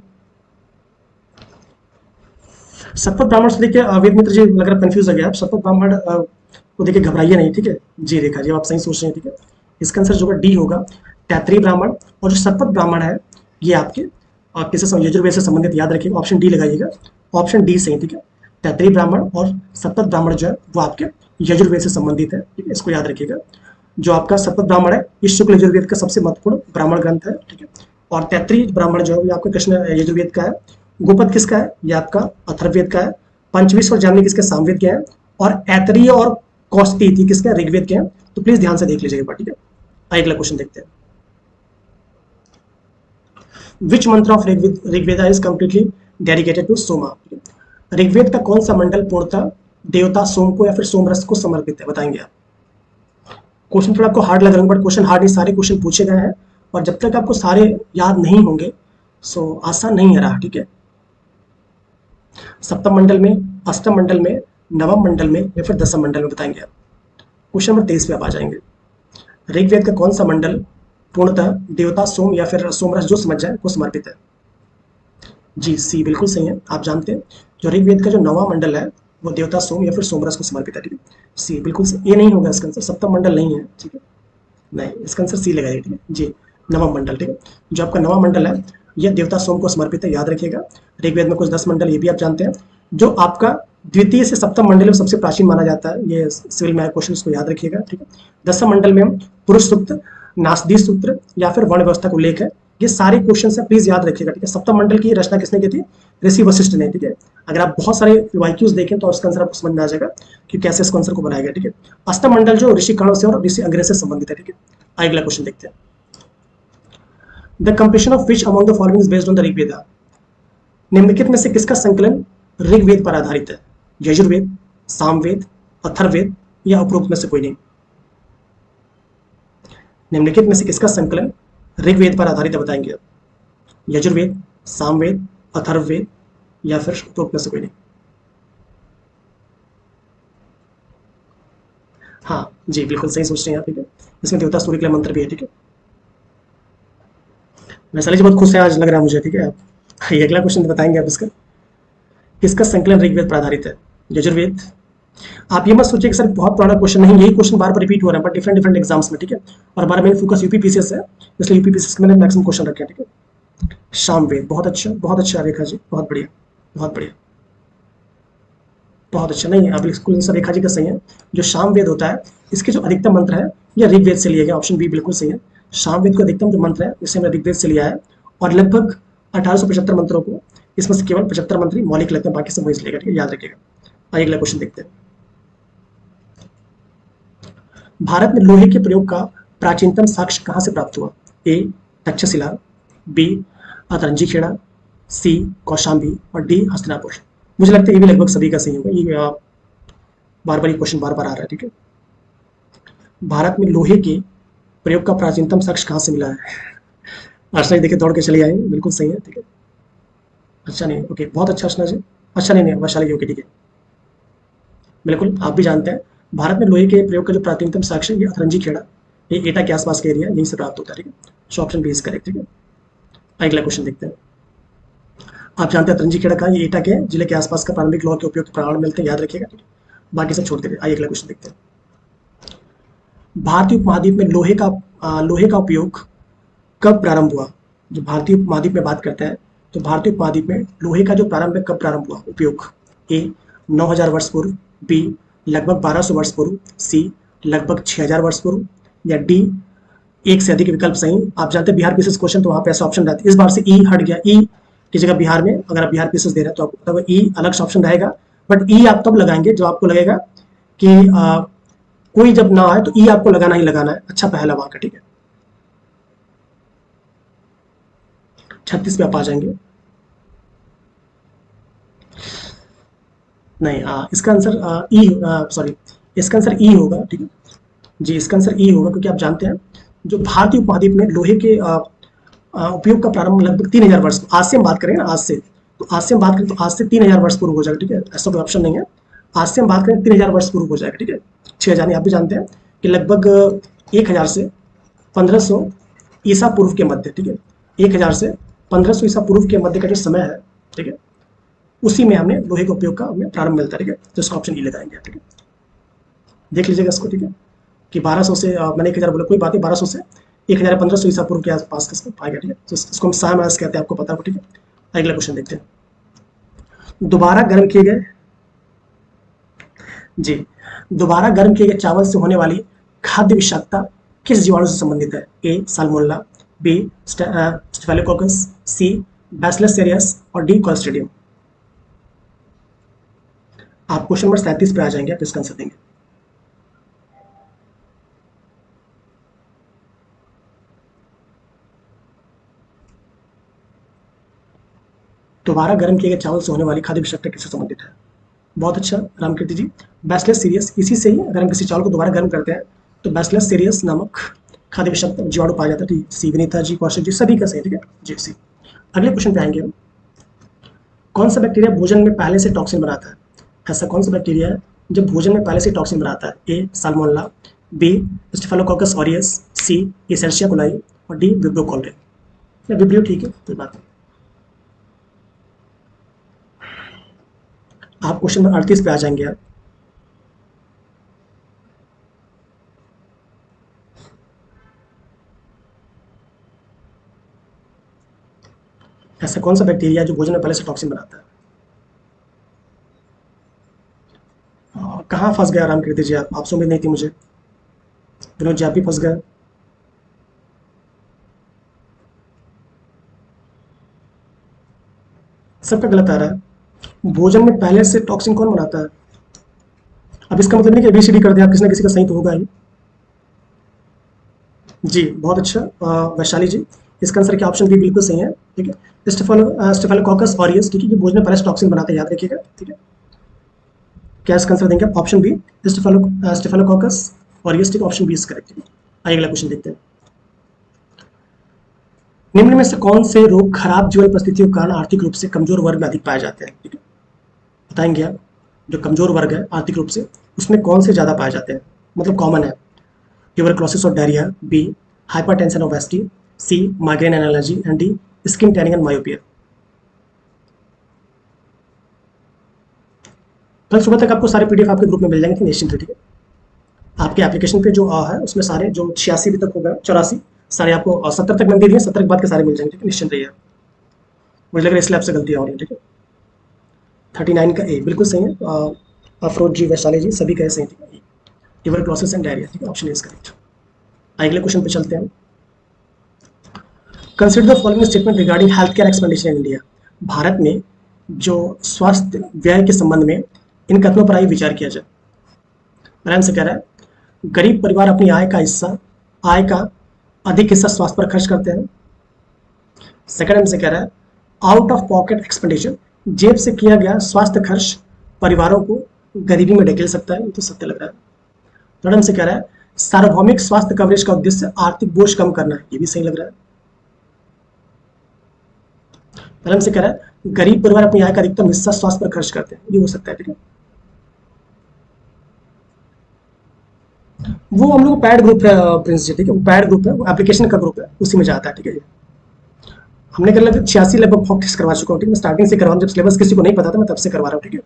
सतपथ ब्राह्मण से देखिए वेद मित्र जी, लग रहा कंफ्यूज हो गया आप। सतपथ ब्राह्मण को देखिए घबराइए नहीं, ठीक है जी रेखा जी, आप सही सोच रहे हैं, ठीक है। इसका आंसर जो होगा डी होगा, तैतरीय ब्राह्मण। और जो सतपथ ब्राह्मण है ये आपके किससे यजुर्वेद से संबंधित, याद रखिएगा, ऑप्शन डी लगाइएगा, ऑप्शन डी सही, ठीक है। तैतरीय ब्राह्मण और सतपथ ब्राह्मण जो है वो आपके यजुर्वेद से संबंधित है, ठीक है, इसको याद रखिएगा। जो आपका सतपथ ब्राह्मण है ये शुक्ल यजुर्वेद का सबसे महत्वपूर्ण ब्राह्मण ग्रंथ है, ठीक है। और तैतरीय ब्राह्मण जो है ये आपका कृष्ण यजुर्वेद का है। गोपद किसका है, ये आपका अथर्ववेद का है। पंचविश और जामनी किसके, सामवेद के हैं। और ऐतरीय और कौस्ती किसके, ऋग्वेद के हैं। तो प्लीज ध्यान से देख लीजिएगा, ठीक है। अगला क्वेश्चन देखते हैं। Which mantra of Rigveda is completely dedicated to Soma. Rigveda का कौन सा मंडल पूर्णतः देवता सोम को या फिर सोमरस को समर्पित है, बताएंगे आप। क्वेश्चन थोड़ा आपको हार्ड लग रहा है, बट क्वेश्चन हार्ड नहीं, सारे क्वेश्चन पूछे गए हैं। और जब तक आपको सारे याद नहीं होंगे सो आसान नहीं है रहा, ठीक है। सप्तम मंडल में, अष्टम मंडल में, नवम मंडल में या फिर दसम मंडल में, बताएंगे आप। क्वेश्चन नंबर 23 पे आप आ जाएंगे। ऋग्वेद का कौन सा मंडल पूर्णतः देवता सोम या फिर सोमरस, जो समझ जाए, को समर्पित है। जी सी बिल्कुल सही है। आप जानते हैं जो ऋग्वेद का जो नवा मंडल है वो देवता सोम या फिर सोमरस को समर्पित है, ठीक है। सी बिल्कुल सही। ये नहीं होगा इसका आंसर, सप्तम मंडल नहीं है, ठीक है, नहीं, इसका आंसर सी लगाइए, ठीक है जी, नवम मंडल, ठीक है। जो आपका नवा मंडल है यह देवता सोम को समर्पित है, याद रखिएगा। ऋग्वेद में कुछ 10 मंडल ये भी आप जानते हैं। जो आपका द्वितीय से सप्तम मंडल में सबसे प्राचीन माना जाता है, ये सिविल में क्वेश्चन, इसको याद रखिएगा, ठीक है। दसम मंडल में हम पुरुष सूक्त, नासदी सूत्र या फिर वर्ण व्यवस्था का उल्लेख है। ये सारे क्वेश्चन है, प्लीज याद रखिएगा, ठीक है। सप्तम मंडल की रचना किसने की थी, ऋषि वशिष्ठ ने, ठीक है। अगर आप बहुत सारे वाक्यूज देखें तो इसका आंसर आपको समझ में आ जाएगा कि कैसे इस आंसर को बनाया गया, ठीक है। अष्टम मंडल जो ऋषि कर्ण से और ऋषि अंग्रेज से संबंधित है, ठीक है। अगला क्वेश्चन देखते हैं। The completion of which among the following is based on the Rigveda. निम्नलिखित में से किसका संकलन ऋग्वेद पर आधारित है, यजुर्वेद, सामवेद, अथर्ववेद या उपरोक्त में से कोई नहीं। निम्नलिखित में से किसका संकलन ऋग्वेद पर आधारित है, बताएंगे आप। यजुर्वेद, सामवेद, अथर्ववेद या फिर उपरोक्त में से कोई नहीं। हाँ जी बिल्कुल सही सोच रहे हैं आप, ठीक है। इसमें देवता सूर्य के लिए मंत्र भी है, ठीक है। वैशाली जी बहुत खुश है आज, लग रहा है मुझे, ठीक है। आप ये अगला क्वेश्चन बताएंगे आप इसका। किसका संकलन ऋग्वेद पर आधारित है, यजुर्वेद। आप ये मत सोचिए कि सर बहुत पुराना क्वेश्चन नहीं, यही क्वेश्चन बार बार रिपीट हो रहा है बट डिफरेंट डिफरेंट एग्जाम्स में, ठीक है। और हमारा मेन फोकस यूपीपीसीएस है, इसलिए यूपीपीसीएस में मैंने मैक्सिमम क्वेश्चन रखे हैं, ठीक है। सामवेद, बहुत अच्छा रेखा जी, बहुत बढ़िया, बहुत बढ़िया, बहुत अच्छा। नहीं अब बिल्कुल सर रेखा जी का सही है। जो सामवेद होता है इसके जो अधिकतम मंत्र है ये ऋग्वेद से लिए गए, ऑप्शन बी बिल्कुल सही है। सामवेद का अधिकतम जो मंत्र है इसे हमने ऋग्वेद से लिया है। और लगभग 1875 मंत्रों को, इसमें से केवल 75 मंत्र मौलिक लगते हैं, बाकी सब वही से लेगा, ठीक है, याद रखिएगा। अगला क्वेश्चन देखते हैं। भारत में लोहे के प्रयोग का प्राचीनतम साक्ष्य कहां से प्राप्त हुआ, ए तक्षशिला, बी अतरंजी खेड़ा, सी कौशाम्बी और डी हस्तिनापुर। मुझे लगता है ये भी लगभग सभी का सही होगा, ये बार बार ये क्वेश्चन बार बार आ रहा है, ठीक है। भारत में लोहे के प्रयोग का प्राचीनतम साक्ष्य कहां से मिला है। अर्चना जी देखिए दौड़ के चले आए, बिल्कुल सही है, ठीक है। अच्छा नहीं, ओके बहुत अच्छा अर्चना जी, अच्छा नहीं वैशाली ओके, ठीक है। बिल्कुल आप भी जानते हैं भारत में लोहे के प्रयोग का जो प्राचीनतम साक्ष्य ये अतरंजी खेड़ा, ये एटा के आसपास का एरिया, यहीं से प्राप्त होता है, ठीक है। So option B is correct, ठीक है। अगला क्वेश्चन देखते हैं। आप जानते हैं अतरंजी खेड़ा का, ये एटा के जिले के आसपास का प्रारंभिक लोहा के उपयोग प्रमाण मिलते हैं, याद रखिएगा, ठीक है। बाकी सब छोड़ दीजिए, आइए अगला क्वेश्चन देखते हैं। भारतीय उपमहाद्वीप में लोहे का उपयोग कब प्रारंभ हुआ। जो भारतीय उपमहाद्वीप में बात करते हैं तो भारतीय उपमहाद्वीप में लोहे का जो प्रारंभ है कब प्रारंभ हुआ उपयोग, ए 9000 वर्ष पूर्व, बी लगभग 1200 वर्ष पूर्व, सी लगभग 6000 वर्ष पूर्व या डी एक से अधिक विकल्प सही। आप जानते हैं बिहार पीसीएस क्वेश्चन तो वहां पे ऐसा ऑप्शन रहता है, इस बार से ई हट गया, ई की जगह बिहार में अगर आप बिहार पीसीएस दे रहे हैं तो आपको पता होगा ई अलग से ऑप्शन रहेगा, बट ई आप तब लगाएंगे जब आपको लगेगा कि कोई जब ना आए तो ई आपको लगाना ही लगाना है, अच्छा पहला वहां का, ठीक है। 36 पे आप आ जाएंगे। नहीं इसका आंसर ई, सॉरी इसका आंसर ई होगा, ठीक है जी, इसका आंसर ई होगा क्योंकि आप जानते हैं जो भारतीय उपमहाद्वीप में लोहे के उपयोग का प्रारंभ लगभग 3000 वर्ष, आज से हम बात करें ना, आज से, तो आज से हम बात करें तो आज से 3000 वर्ष पूर्व हो जाएगा, ठीक है। ऐसा कोई ऑप्शन नहीं है, आज से हम बात करें 3000 वर्ष पूर्व हो जाएगा, ठीक है। 6000 आप भी जानते हैं कि लगभग 1000 से 1500 ईसा पूर्व के मध्य, ठीक है। 1000 से 1500 ईसा पूर्व के मध्य का जो समय है, ठीक है, उसी में हमने लोहे के उपयोग का हमें प्रारंभ मिलता है, ठीक है। तो इसका ऑप्शन ई लगाएंगे, ठीक है। देख लीजिएगा इसको, ठीक है, कि 1200 से मैंने 1000 बोला, कोई बात नहीं, 1200 से 1500 ईसा पूर्व के आसपास का पाएगा, ठीक है। तो इसको हम सामास कहते हैं, आपको पता हो, ठीक है। अगला क्वेश्चन देखते हैं। दोबारा गर्म किए गए, जी, दोबारा गर्म किए गए चावल से होने वाली खाद्य विषाक्तता किस जीवाणु से संबंधित है? ए साल्मोनेला, बी स्टेफिलोकोकस, सी बैसिलस सीरियस और डी क्लोस्ट्रिडियम। आप क्वेश्चन नंबर 37 पे आ जाएंगे, आप इसका आंसर देंगे। दोबारा गर्म किए गए चावल से होने वाली खाद्य विषाक्तता किससे संबंधित है? बहुत अच्छा रामकीर्ति जी, बैसिलस सीरियस, इसी से ही अगर हम किसी चावल को दोबारा गर्म करते हैं तो बैसिलस सीरियस नामक खाद्य विषाक्त जीवाणु पाया जाता है, ठीक। सी विनीता जी, कौशिक जी, सभी का सही, ठीक है जी, सी। अगले क्वेश्चन पे आएंगे हम। कौन सा बैक्टीरिया भोजन में पहले से टॉक्सिन बनाता है? ऐसा कौन सा बैक्टीरिया है जो भोजन में पहले से टॉक्सिन बनाता है? ए साल्मोनेला, बी स्टेफिलोकोकस ऑरियस, सी एशेरिचिया कोलाई और डी विब्रियो कॉलरे। विब्रियो, ठीक है, कोई बात नहीं। आप क्वेश्चन नंबर 38 पे आ जाएंगे आप। ऐसा कौन सा बैक्टीरिया है जो भोजन में पहले से टॉक्सिन बनाता है? कहाँ फंस गया रामकीर्ति जी आप? आपसे उम्मीद नहीं थी मुझे। विनोद जी, आप भी फंस गए। सबका गलत आ रहा है। भोजन में पहले से टॉक्सिन कौन बनाता है? अब इसका मतलब नहीं कि ABCD कर दिया, किसी ना किसी का सही तो होगा ही। जी, बहुत अच्छा वैशाली जी, इसका आंसर क्या ऑप्शन बी बिल्कुल सही है, ठीक है। स्टेफिलोकोकस ऑरियस, ठीक है, ये भोजन में पहले से टॉक्सिन बनाते हैं, याद रखिएगा, ठीक है। क्या इसका आंसर देंगे आप? ऑप्शन बी स्टेफिलोकोकस ऑरियस, ठीक, ऑप्शन बी इज करेक्ट। आइए अगला क्वेश्चन देखते हैं। निम्न में से कौन से रोग खराब जीवन परिस्थितियों के कारण आर्थिक रूप से कमजोर वर्ग में अधिक पाए जाते हैं? ठीक है, बताएंगे आप। जो कमजोर वर्ग है आर्थिक रूप से, उसमें कौन से ज्यादा पाए जाते हैं, मतलब कॉमन है? ट्यूबरक्लोसिस और डायरिया, बी हाइपरटेंशन और obesity, C migraine and allergy and D skin tanning and myopia. कल सुबह तक आपको सारे PDF आपके ग्रुप में मिल जाएंगे, निश्चिंत है, ठीक है। आपके एप्लीकेशन पे जो है उसमें सारे जो 86 अभी तक होगा, 84 सारे आपको 70 तक मैंने दे दिए, 70 के बाद के सारे मिल जाएंगे, ठीक है, निश्चिंत रहिए। मुझे लग रहा है इसलिए आपसे गलतियाँ हो रही है, ठीक है। 39 का ए बिल्कुल सही है। अफरोज जी, वैशाली जी, सभी का सही, ठीक है। ट्यूबरक्लोसिस एंड डायरिया, ठीक है, ऑप्शन इज करेक्ट। अगले क्वेश्चन पे चलते हैं। Consider the following statement regarding health care expenditure in India. Bharat में जो स्वास्थ्य व्यय के संबंध में इन कथनों पर आइए विचार किया जाए। आराम से कह रहा है, गरीब परिवार अपनी आय का अधिक हिस्सा स्वास्थ्य पर खर्च करते हैं। सेकंड हमसे कह रहा है, आउट ऑफ पॉकेट एक्सपेंडिचर, जेब से किया गया स्वास्थ्य खर्च परिवारों को गरीबी में ढकेल सकता है, ये तो सत्य लग रहा है। थर्ड हमसे कह रहा है, सार्वभौमिक स्वास्थ्य कवरेज का उद्देश्य आर्थिक बोझ कम करना है, ये भी सही लग रहा है। हमसे कह रहा है, गरीब परिवार अपनी आय का अधिकतम हिस्सा स्वास्थ्य पर खर्च करते हैं, ये हो सकता है, ठीक है। वो हम लोग पैड ग्रुप है प्रिंस जी, ठीक है, वो पैड ग्रुप है, वो एप्लीकेशन का ग्रुप है, उसी में जाता है, ठीक है। हमने कर लगभग 86 लगभग मॉक टेस्ट करवा चुका हूँ, ठीक है। मैं स्टार्टिंग से करवा, जब सिलेबस किसी को नहीं पता था मैं तब से करवा रहा हूँ, ठीक है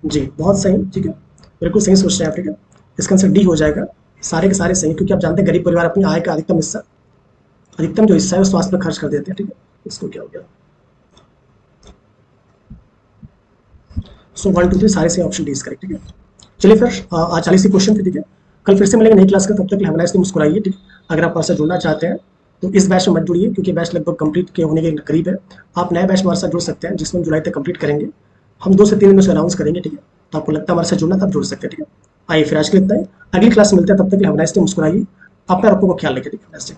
जी, बहुत सही, ठीक है, बिल्कुल सही सोच रहे हैं आप, ठीक है। इसका आंसर डी हो जाएगा, सारे के सारे सही, क्योंकि आप जानते हैं गरीब परिवार अपनी आय का अधिकतम जो हिस्सा है वो स्वास्थ्य पर खर्च कर देते हैं, ठीक है। इसको क्या हो गया, सो 1 2 3 सारे से ऑप्शन डी इज करेक्ट, ठीक है। चलिए फिर आज 40 क्वेश्चन थे, ठीक है। कल फिर से मिलेंगे नई क्लास का, तब तक हैव अ नाइस डे, मुस्कुराइए, ठीक। अगर आप हमारे साथ जुड़ना चाहते हैं तो इस बैच में मत जुड़िए, क्योंकि बैच लगभग कंप्लीट के होने के करीब है। आप नए बैच में हमारे साथ जुड़ सकते हैं, जिसमें जुलाई तक कंप्लीट करेंगे। हम 2 से 3 दिन में अनाउंस करेंगे, ठीक है। तो आपको लगता है हमारे साथ जुड़ना, तब जुड़ सकते हैं, ठीक है। आइए फिर आज के लिए इतना ही, अगली क्लास में मिलते हैं, तब तक हैव अ नाइस डे, मुस्कुराइए, अपना और अपनों को ख्याल रखिए, ठीक है।